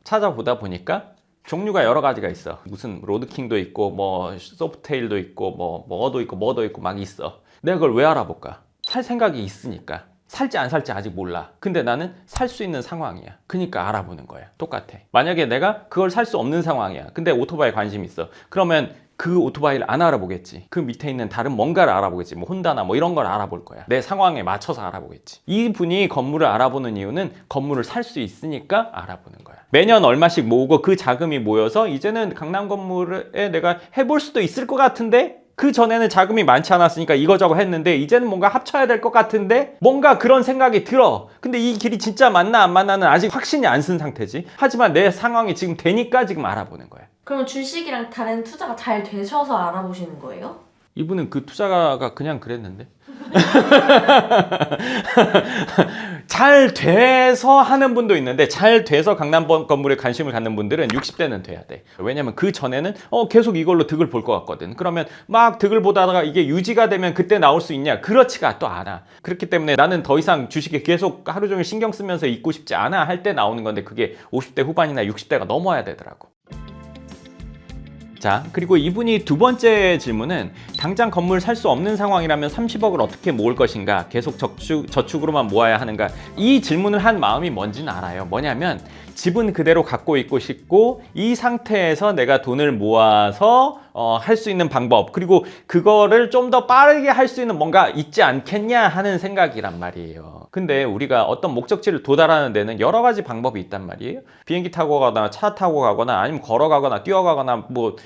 찾아보다 보니까 종류가 여러 가지가 있어. 무슨 로드킹도 있고 뭐 소프테일도 있고 뭐도 있고 뭐도 있고 막 있어. 내가 그걸 왜 알아볼까? 살 생각이 있으니까. 살지 안 살지 아직 몰라. 근데 나는 살 수 있는 상황이야. 그러니까 알아보는 거야. 똑같아. 만약에 내가 그걸 살 수 없는 상황이야. 근데 오토바이에 관심이 있어. 그러면 그 오토바이를 안 알아보겠지. 그 밑에 있는 다른 뭔가를 알아보겠지. 뭐 혼다나 뭐 이런 걸 알아볼 거야. 내 상황에 맞춰서 알아보겠지. 이분이 건물을 알아보는 이유는 건물을 살 수 있으니까 알아보는 거야. 매년 얼마씩 모으고 그 자금이 모여서 이제는 강남 건물에 내가 해볼 수도 있을 것 같은데 그 전에는 자금이 많지 않았으니까 이거저거 했는데 이제는 뭔가 합쳐야 될 것 같은데 뭔가 그런 생각이 들어. 근데 이 길이 진짜 맞나 안 맞나는 아직 확신이 안 쓴 상태지. 하지만 내 상황이 지금 되니까 지금 알아보는 거야. 그러면 주식이랑 다른 투자가 잘 되셔서 알아보시는 거예요? 이분은 그 투자가 그냥 그랬는데 잘 돼서 하는 분도 있는데 잘 돼서 강남 건물에 관심을 갖는 분들은 60대는 돼야 돼. 왜냐면 그 전에는 계속 이걸로 득을 볼 것 같거든. 그러면 막 득을 보다가 이게 유지가 되면 그때 나올 수 있냐? 그렇지가 또 않아. 그렇기 때문에 나는 더 이상 주식에 계속 하루 종일 신경 쓰면서 있고 싶지 않아 할 때 나오는 건데 그게 50대 후반이나 60대가 넘어야 되더라고. 자, 그리고 이분이 두 번째 질문은 당장 건물 살 수 없는 상황이라면 30억을 어떻게 모을 것인가? 계속 저축으로만 모아야 하는가? 이 질문을 한 마음이 뭔지는 알아요. 뭐냐면 집은 그대로 갖고 있고 싶고 이 상태에서 내가 돈을 모아서 할 수 있는 방법 그리고 그거를 좀 더 빠르게 할 수 있는 뭔가 있지 않겠냐 하는 생각이란 말이에요. 근데 우리가 어떤 목적지를 도달하는 데는 여러 가지 방법이 있단 말이에요. 비행기 타고 가거나 차 타고 가거나 아니면 걸어가거나 뛰어가거나 뭐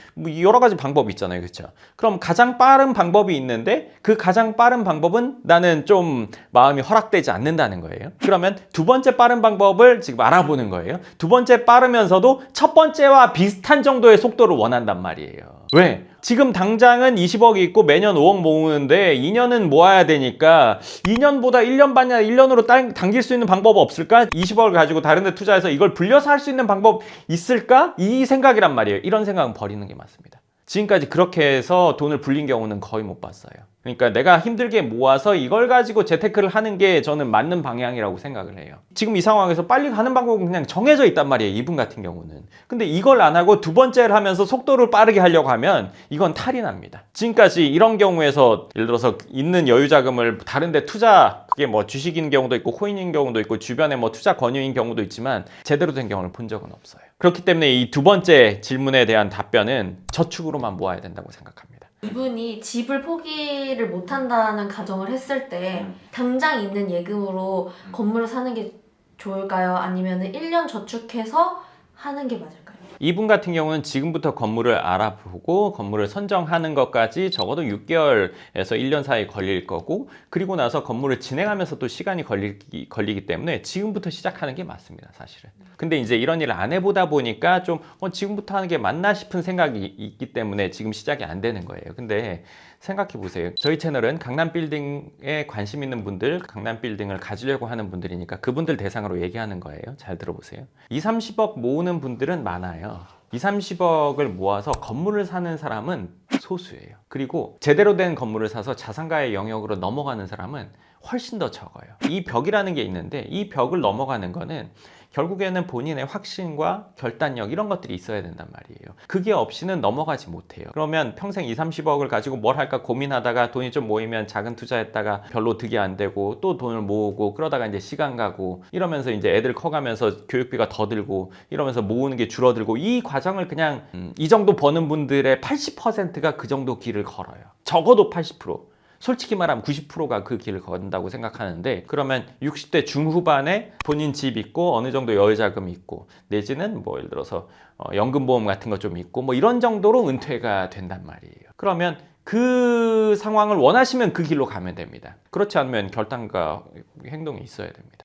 여러 가지 방법이 있잖아요. 그렇죠? 그럼 가장 빠른 방법이 있는데 그 가장 빠른 방법은 나는 좀 마음이 허락되지 않는다는 거예요. 그러면 두 번째 빠른 방법을 지금 알아보는 거예요. 두 번째 빠르면서도 첫 번째와 비슷한 정도의 속도를 원한단 말이에요. 왜? 지금 당장은 20억이 있고 매년 5억 모으는데 2년은 모아야 되니까 2년보다 1년 반이나 1년으로 당길 수 있는 방법 없을까? 20억을 가지고 다른 데 투자해서 이걸 불려서 할 수 있는 방법 있을까? 이 생각이란 말이에요. 이런 생각은 버리는 게 맞습니다. 지금까지 그렇게 해서 돈을 불린 경우는 거의 못 봤어요. 그러니까 내가 힘들게 모아서 이걸 가지고 재테크를 하는 게 저는 맞는 방향이라고 생각을 해요. 지금 이 상황에서 빨리 가는 방법은 그냥 정해져 있단 말이에요. 이분 같은 경우는. 근데 이걸 안 하고 두 번째를 하면서 속도를 빠르게 하려고 하면 이건 탈이 납니다. 지금까지 이런 경우에서 예를 들어서 있는 여유 자금을 다른 데 투자, 그게 뭐 주식인 경우도 있고 코인인 경우도 있고 주변에 뭐 투자 권유인 경우도 있지만 제대로 된 경우를 본 적은 없어요. 그렇기 때문에 이 두 번째 질문에 대한 답변은 저축으로만 모아야 된다고 생각합니다. 이분이 집을 포기를 못한다는 가정을 했을 때 당장 있는 예금으로 건물을 사는 게 좋을까요? 아니면 1년 저축해서 하는 게 맞을까요? 이분 같은 경우는 지금부터 건물을 알아보고 건물을 선정하는 것까지 적어도 6개월에서 1년 사이 걸릴 거고, 그리고 나서 건물을 진행하면서 또 시간이 걸리기 때문에 지금부터 시작하는 게 맞습니다, 사실은. 근데 이제 이런 일을 안 해보다 보니까 좀 지금부터 하는 게 맞나 싶은 생각이 있기 때문에 지금 시작이 안 되는 거예요. 근데 생각해 보세요. 저희 채널은 강남 빌딩에 관심 있는 분들, 강남 빌딩을 가지려고 하는 분들이니까 그분들 대상으로 얘기하는 거예요. 잘 들어보세요. 2, 30억 모으는 분들은 많아요. 2, 30억을 모아서 건물을 사는 사람은 소수예요. 그리고 제대로 된 건물을 사서 자산가의 영역으로 넘어가는 사람은 훨씬 더 적어요. 이 벽이라는 게 있는데 이 벽을 넘어가는 거는 결국에는 본인의 확신과 결단력 이런 것들이 있어야 된단 말이에요. 그게 없이는 넘어가지 못해요. 그러면 평생 2, 30억을 가지고 뭘 할까 고민하다가 돈이 좀 모이면 작은 투자했다가 별로 득이 안 되고 또 돈을 모으고 그러다가 이제 시간 가고 이러면서 이제 애들 커가면서 교육비가 더 들고 이러면서 모으는 게 줄어들고, 이 과정을 그냥 이 정도 버는 분들의 80%가 그 정도 길을 걸어요. 적어도 80%. 솔직히 말하면 90%가 그 길을 건다고 생각하는데, 그러면 60대 중후반에 본인 집 있고 어느 정도 여유자금이 있고 내지는 뭐 예를 들어서 연금보험 같은 거 좀 있고 뭐 이런 정도로 은퇴가 된단 말이에요. 그러면 그 상황을 원하시면 그 길로 가면 됩니다. 그렇지 않으면 결단과 행동이 있어야 됩니다.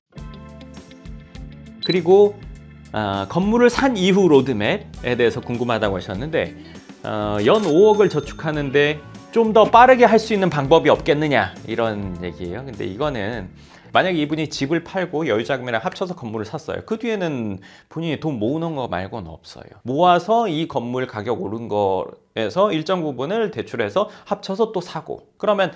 그리고 건물을 산 이후 로드맵에 대해서 궁금하다고 하셨는데, 연 5억을 저축하는데 좀 더 빠르게 할 수 있는 방법이 없겠느냐 이런 얘기예요. 근데 이거는 만약에 이분이 집을 팔고 여유자금이랑 합쳐서 건물을 샀어요. 그 뒤에는 본인이 돈 모으는 거 말고는 없어요. 모아서 이 건물 가격 오른 거에서 일정 부분을 대출해서 합쳐서 또 사고, 그러면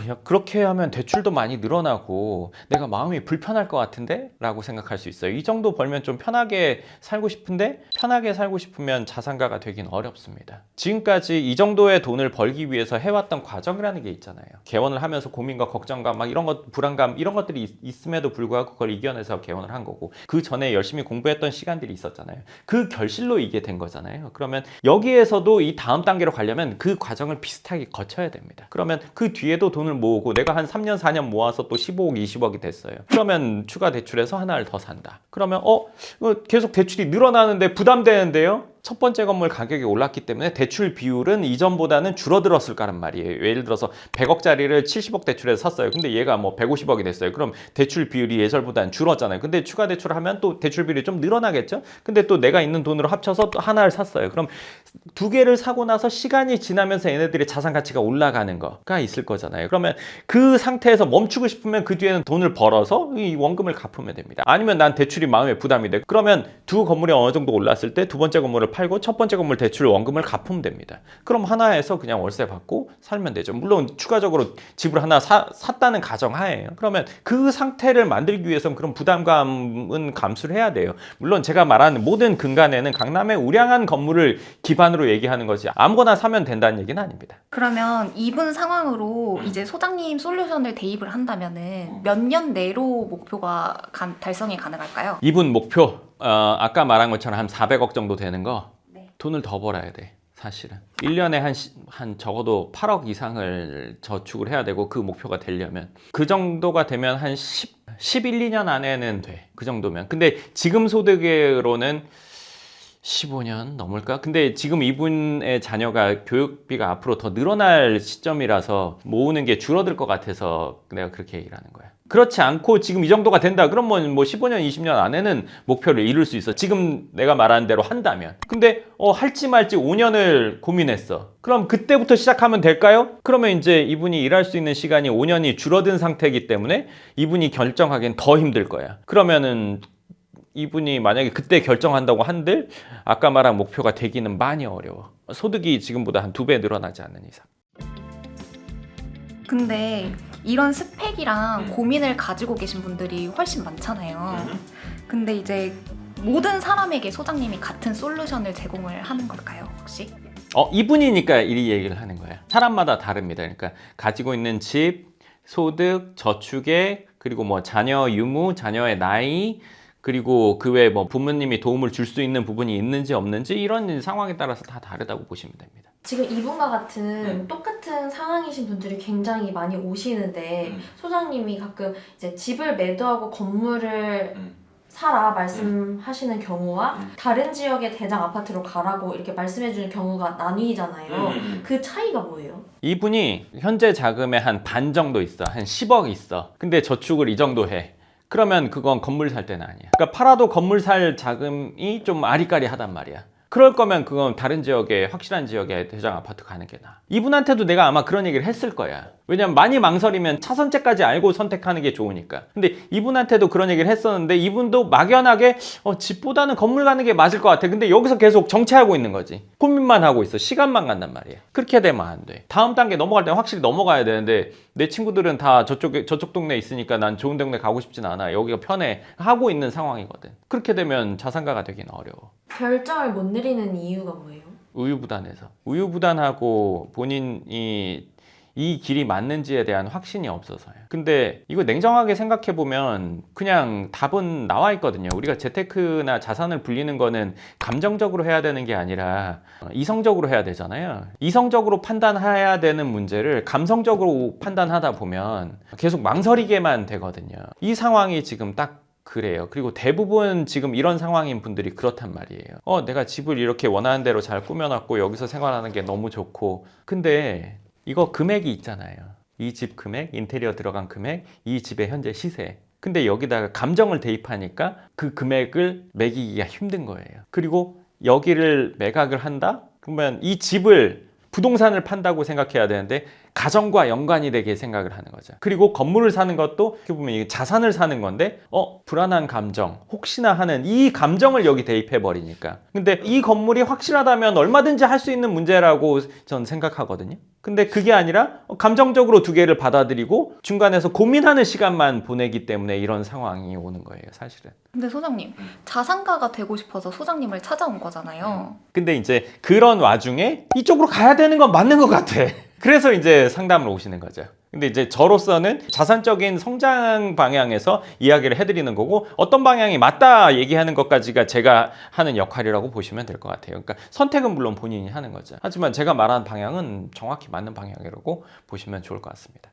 야, 그렇게 하면 대출도 많이 늘어나고 내가 마음이 불편할 것 같은데? 라고 생각할 수 있어요. 이 정도 벌면 좀 편하게 살고 싶은데, 편하게 살고 싶으면 자산가가 되긴 어렵습니다. 지금까지 이 정도의 돈을 벌기 위해서 해왔던 과정이라는 게 있잖아요. 개원을 하면서 고민과 걱정과 막 이런 것, 불안감 이런 것들이 있음에도 불구하고 그걸 이겨내서 개원을 한 거고, 그 전에 열심히 공부했던 시간들이 있었잖아요. 그 결실로 이게 된 거잖아요. 그러면 여기에서도 이 다음 단계로 가려면 그 과정을 비슷하게 거쳐야 됩니다. 그러면 그 뒤에도 돈을 모으고 내가 한 3년 4년 모아서 또 15억 20억이 됐어요. 그러면 추가 대출해서 하나를 더 산다. 그러면 계속 대출이 늘어나는데 부담되는데요? 첫 번째 건물 가격이 올랐기 때문에 대출 비율은 이전보다는 줄어들었을 거란 말이에요. 예를 들어서 100억짜리를 70억 대출해서 샀어요. 근데 얘가 뭐 150억이 됐어요. 그럼 대출 비율이 예전보다는 줄었잖아요. 근데 추가 대출을 하면 또 대출 비율이 좀 늘어나겠죠? 근데 또 내가 있는 돈으로 합쳐서 또 하나를 샀어요. 그럼 두 개를 사고 나서 시간이 지나면서 얘네들의 자산 가치가 올라가는 거가 있을 거잖아요. 그러면 그 상태에서 멈추고 싶으면 그 뒤에는 돈을 벌어서 이 원금을 갚으면 됩니다. 아니면 난 대출이 마음에 부담이 돼. 그러면 두 건물이 어느 정도 올랐을 때 두 번째 건물을 팔고 첫 번째 건물 대출 원금을 갚으면 됩니다. 그럼 하나에서 그냥 월세 받고 살면 되죠. 물론 추가적으로 집을 하나 샀다는 가정하에요. 그러면 그 상태를 만들기 위해서는 그런 부담감은 감수를 해야 돼요. 물론 제가 말하는 모든 근간에는 강남의 우량한 건물을 기반으로 얘기하는 거지 아무거나 사면 된다는 얘기는 아닙니다. 그러면 이분 상황으로 이제 소장님 솔루션을 대입을 한다면은 몇 년 내로 목표가 달성이 가능할까요? 이분 목표 아까 말한 것처럼 한 400억 정도 되는 거, 네. 돈을 더 벌어야 돼. 사실은 1년에 한 적어도 8억 이상을 저축을 해야 되고, 그 목표가 되려면 그 정도가 되면 한 11, 2년 안에는 돼. 그 정도면. 근데 지금 소득으로는 15년 넘을까? 근데 지금 이분의 자녀가 교육비가 앞으로 더 늘어날 시점이라서 모으는 게 줄어들 것 같아서 내가 그렇게 얘기를 하는 거야. 그렇지 않고 지금 이 정도가 된다 그러면 뭐 15년 20년 안에는 목표를 이룰 수 있어. 지금 내가 말하는 대로 한다면. 근데 할지 말지 5년을 고민했어. 그럼 그때부터 시작하면 될까요? 그러면 이제 이분이 일할 수 있는 시간이 5년이 줄어든 상태이기 때문에 이분이 결정하기엔 더 힘들 거야. 그러면은 이분이 만약에 그때 결정한다고 한들 아까 말한 목표가 되기는 많이 어려워. 소득이 지금보다 한 2배 늘어나지 않는 이상. 근데 이런 스펙이랑 고민을 가지고 계신 분들이 훨씬 많잖아요. 근데 이제 모든 사람에게 소장님이 같은 솔루션을 제공을 하는 걸까요, 혹시? 이분이니까 이 얘기를 하는 거예요. 사람마다 다릅니다. 그러니까 가지고 있는 집, 소득, 저축액, 그리고 뭐 자녀 유무, 자녀의 나이, 그리고 그 외에 뭐 부모님이 도움을 줄 수 있는 부분이 있는지 없는지 이런 상황에 따라서 다 다르다고 보시면 됩니다. 지금 이분과 같은 똑같은 상황이신 분들이 굉장히 많이 오시는데 소장님이 가끔 이제 집을 매도하고 건물을 사라 말씀하시는 경우와 다른 지역의 대장 아파트로 가라고 이렇게 말씀해주는 경우가 나뉘잖아요. 그 차이가 뭐예요? 이분이 현재 자금의 한 반 정도 있어. 한 10억 있어. 근데 저축을 이 정도 해. 그러면 그건 건물 살 때는 아니야. 그러니까 팔아도 건물 살 자금이 좀 아리까리하단 말이야. 그럴 거면 그건 다른 지역에, 확실한 지역에 대장 아파트 가는 게 나아. 이분한테도 내가 아마 그런 얘기를 했을 거야. 왜냐면 많이 망설이면 차선책까지 알고 선택하는 게 좋으니까. 근데 이분한테도 그런 얘기를 했었는데 이분도 막연하게 집보다는 건물 가는 게 맞을 것 같아. 근데 여기서 계속 정체하고 있는 거지. 고민만 하고 있어. 시간만 간단 말이야. 그렇게 되면 안 돼. 다음 단계 넘어갈 때는 확실히 넘어가야 되는데 내 친구들은 다 저쪽 동네에 있으니까 난 좋은 동네 가고 싶진 않아. 여기가 편해. 하고 있는 상황이거든. 그렇게 되면 자산가가 되긴 어려워. 결정을 못 내리는 이유가 뭐예요? 우유부단해서. 우유부단하고 본인이 이 길이 맞는지에 대한 확신이 없어서요. 근데 이거 냉정하게 생각해보면 그냥 답은 나와 있거든요. 우리가 재테크나 자산을 불리는 거는 감정적으로 해야 되는 게 아니라 이성적으로 해야 되잖아요. 이성적으로 판단해야 되는 문제를 감성적으로 판단하다 보면 계속 망설이게만 되거든요. 이 상황이 지금 딱 그래요. 그리고 대부분 지금 이런 상황인 분들이 그렇단 말이에요. 내가 집을 이렇게 원하는 대로 잘 꾸며놨고 여기서 생활하는 게 너무 좋고 근데 이거 금액이 있잖아요. 이 집 금액, 인테리어 들어간 금액, 이 집의 현재 시세. 근데 여기다가 감정을 대입하니까 그 금액을 매기기가 힘든 거예요. 그리고 여기를 매각을 한다? 그러면 이 집을 부동산을 판다고 생각해야 되는데 가정과 연관이 되게 생각을 하는 거죠. 그리고 건물을 사는 것도 어떻게 보면 이게 자산을 사는 건데 불안한 감정, 혹시나 하는 이 감정을 여기 대입해 버리니까. 근데 이 건물이 확실하다면 얼마든지 할 수 있는 문제라고 전 생각하거든요. 근데 그게 아니라 감정적으로 두 개를 받아들이고 중간에서 고민하는 시간만 보내기 때문에 이런 상황이 오는 거예요, 사실은. 근데 소장님, 자산가가 되고 싶어서 소장님을 찾아온 거잖아요. 근데 이제 그런 와중에 이쪽으로 가야 되는 건 맞는 것 같아. 그래서 이제 상담을 오시는 거죠. 근데 이제 저로서는 자산적인 성장 방향에서 이야기를 해드리는 거고 어떤 방향이 맞다 얘기하는 것까지가 제가 하는 역할이라고 보시면 될 것 같아요. 그러니까 선택은 물론 본인이 하는 거죠. 하지만 제가 말하는 방향은 정확히 맞는 방향이라고 보시면 좋을 것 같습니다.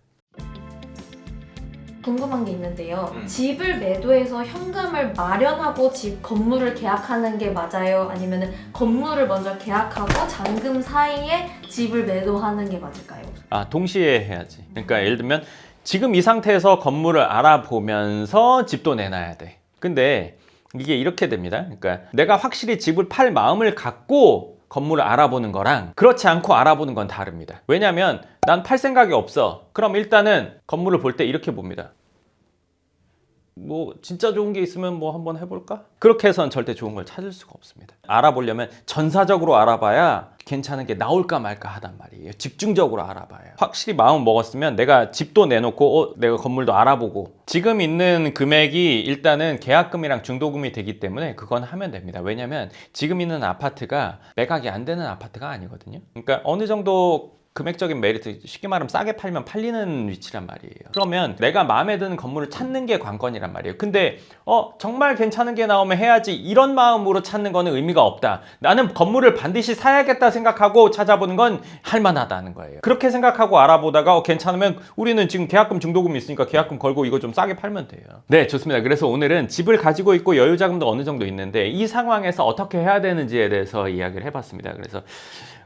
궁금한 게 있는데요. 집을 매도해서 현금을 마련하고 집 건물을 계약하는 게 맞아요? 아니면 건물을 먼저 계약하고 잔금 사이에 집을 매도하는 게 맞을까요? 동시에 해야지. 그러니까 예를 들면 지금 이 상태에서 건물을 알아보면서 집도 내놔야 돼. 근데 이게 이렇게 됩니다. 그러니까 내가 확실히 집을 팔 마음을 갖고 건물을 알아보는 거랑 그렇지 않고 알아보는 건 다릅니다. 왜냐면 난 팔 생각이 없어. 그럼 일단은 건물을 볼 때 이렇게 봅니다. 뭐 진짜 좋은 게 있으면 뭐 한번 해볼까? 그렇게 해서는 절대 좋은 걸 찾을 수가 없습니다. 알아보려면 전사적으로 알아봐야 괜찮은 게 나올까 말까 하단 말이에요. 집중적으로 알아봐요. 확실히 마음 먹었으면 내가 집도 내놓고 내가 건물도 알아보고 지금 있는 금액이 일단은 계약금이랑 중도금이 되기 때문에 그건 하면 됩니다. 왜냐면 지금 있는 아파트가 매각이 안 되는 아파트가 아니거든요. 그러니까 어느 정도 금액적인 메리트, 쉽게 말하면 싸게 팔면 팔리는 위치란 말이에요. 그러면 내가 마음에 드는 건물을 찾는 게 관건이란 말이에요. 근데 정말 괜찮은 게 나오면 해야지 이런 마음으로 찾는 거는 의미가 없다. 나는 건물을 반드시 사야겠다 생각하고 찾아보는 건 할만하다는 거예요. 그렇게 생각하고 알아보다가 괜찮으면 우리는 지금 계약금 중도금이 있으니까 계약금 걸고 이거 좀 싸게 팔면 돼요. 네, 좋습니다. 그래서 오늘은 집을 가지고 있고 여유자금도 어느 정도 있는데 이 상황에서 어떻게 해야 되는지에 대해서 이야기를 해봤습니다. 그래서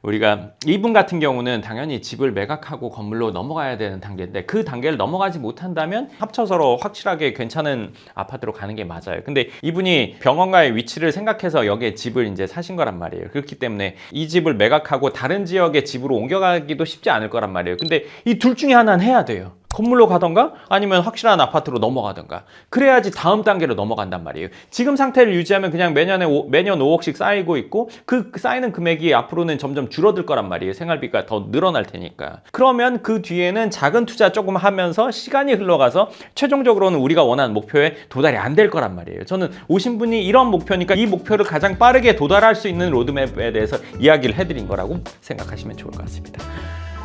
우리가 이분 같은 경우는 당연히 집을 매각하고 건물로 넘어가야 되는 단계인데 그 단계를 넘어가지 못한다면 합쳐서 확실하게 괜찮은 아파트로 가는 게 맞아요. 근데 이분이 병원가의 위치를 생각해서 여기에 집을 이제 사신 거란 말이에요. 그렇기 때문에 이 집을 매각하고 다른 지역의 집으로 옮겨가기도 쉽지 않을 거란 말이에요. 근데 이 둘 중에 하나는 해야 돼요. 건물로 가던가 아니면 확실한 아파트로 넘어가던가 그래야지 다음 단계로 넘어간단 말이에요. 지금 상태를 유지하면 그냥 매년 5억씩 쌓이고 있고 그 쌓이는 금액이 앞으로는 점점 줄어들 거란 말이에요. 생활비가 더 늘어날 테니까. 그러면 그 뒤에는 작은 투자 조금 하면서 시간이 흘러가서 최종적으로는 우리가 원하는 목표에 도달이 안 될 거란 말이에요. 저는 오신 분이 이런 목표니까 이 목표를 가장 빠르게 도달할 수 있는 로드맵에 대해서 이야기를 해드린 거라고 생각하시면 좋을 것 같습니다.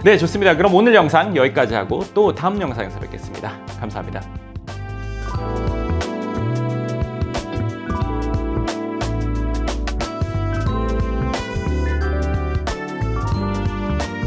네, 좋습니다. 그럼 오늘 영상 여기까지 하고 또 다음 영상에서 뵙겠습니다. 감사합니다.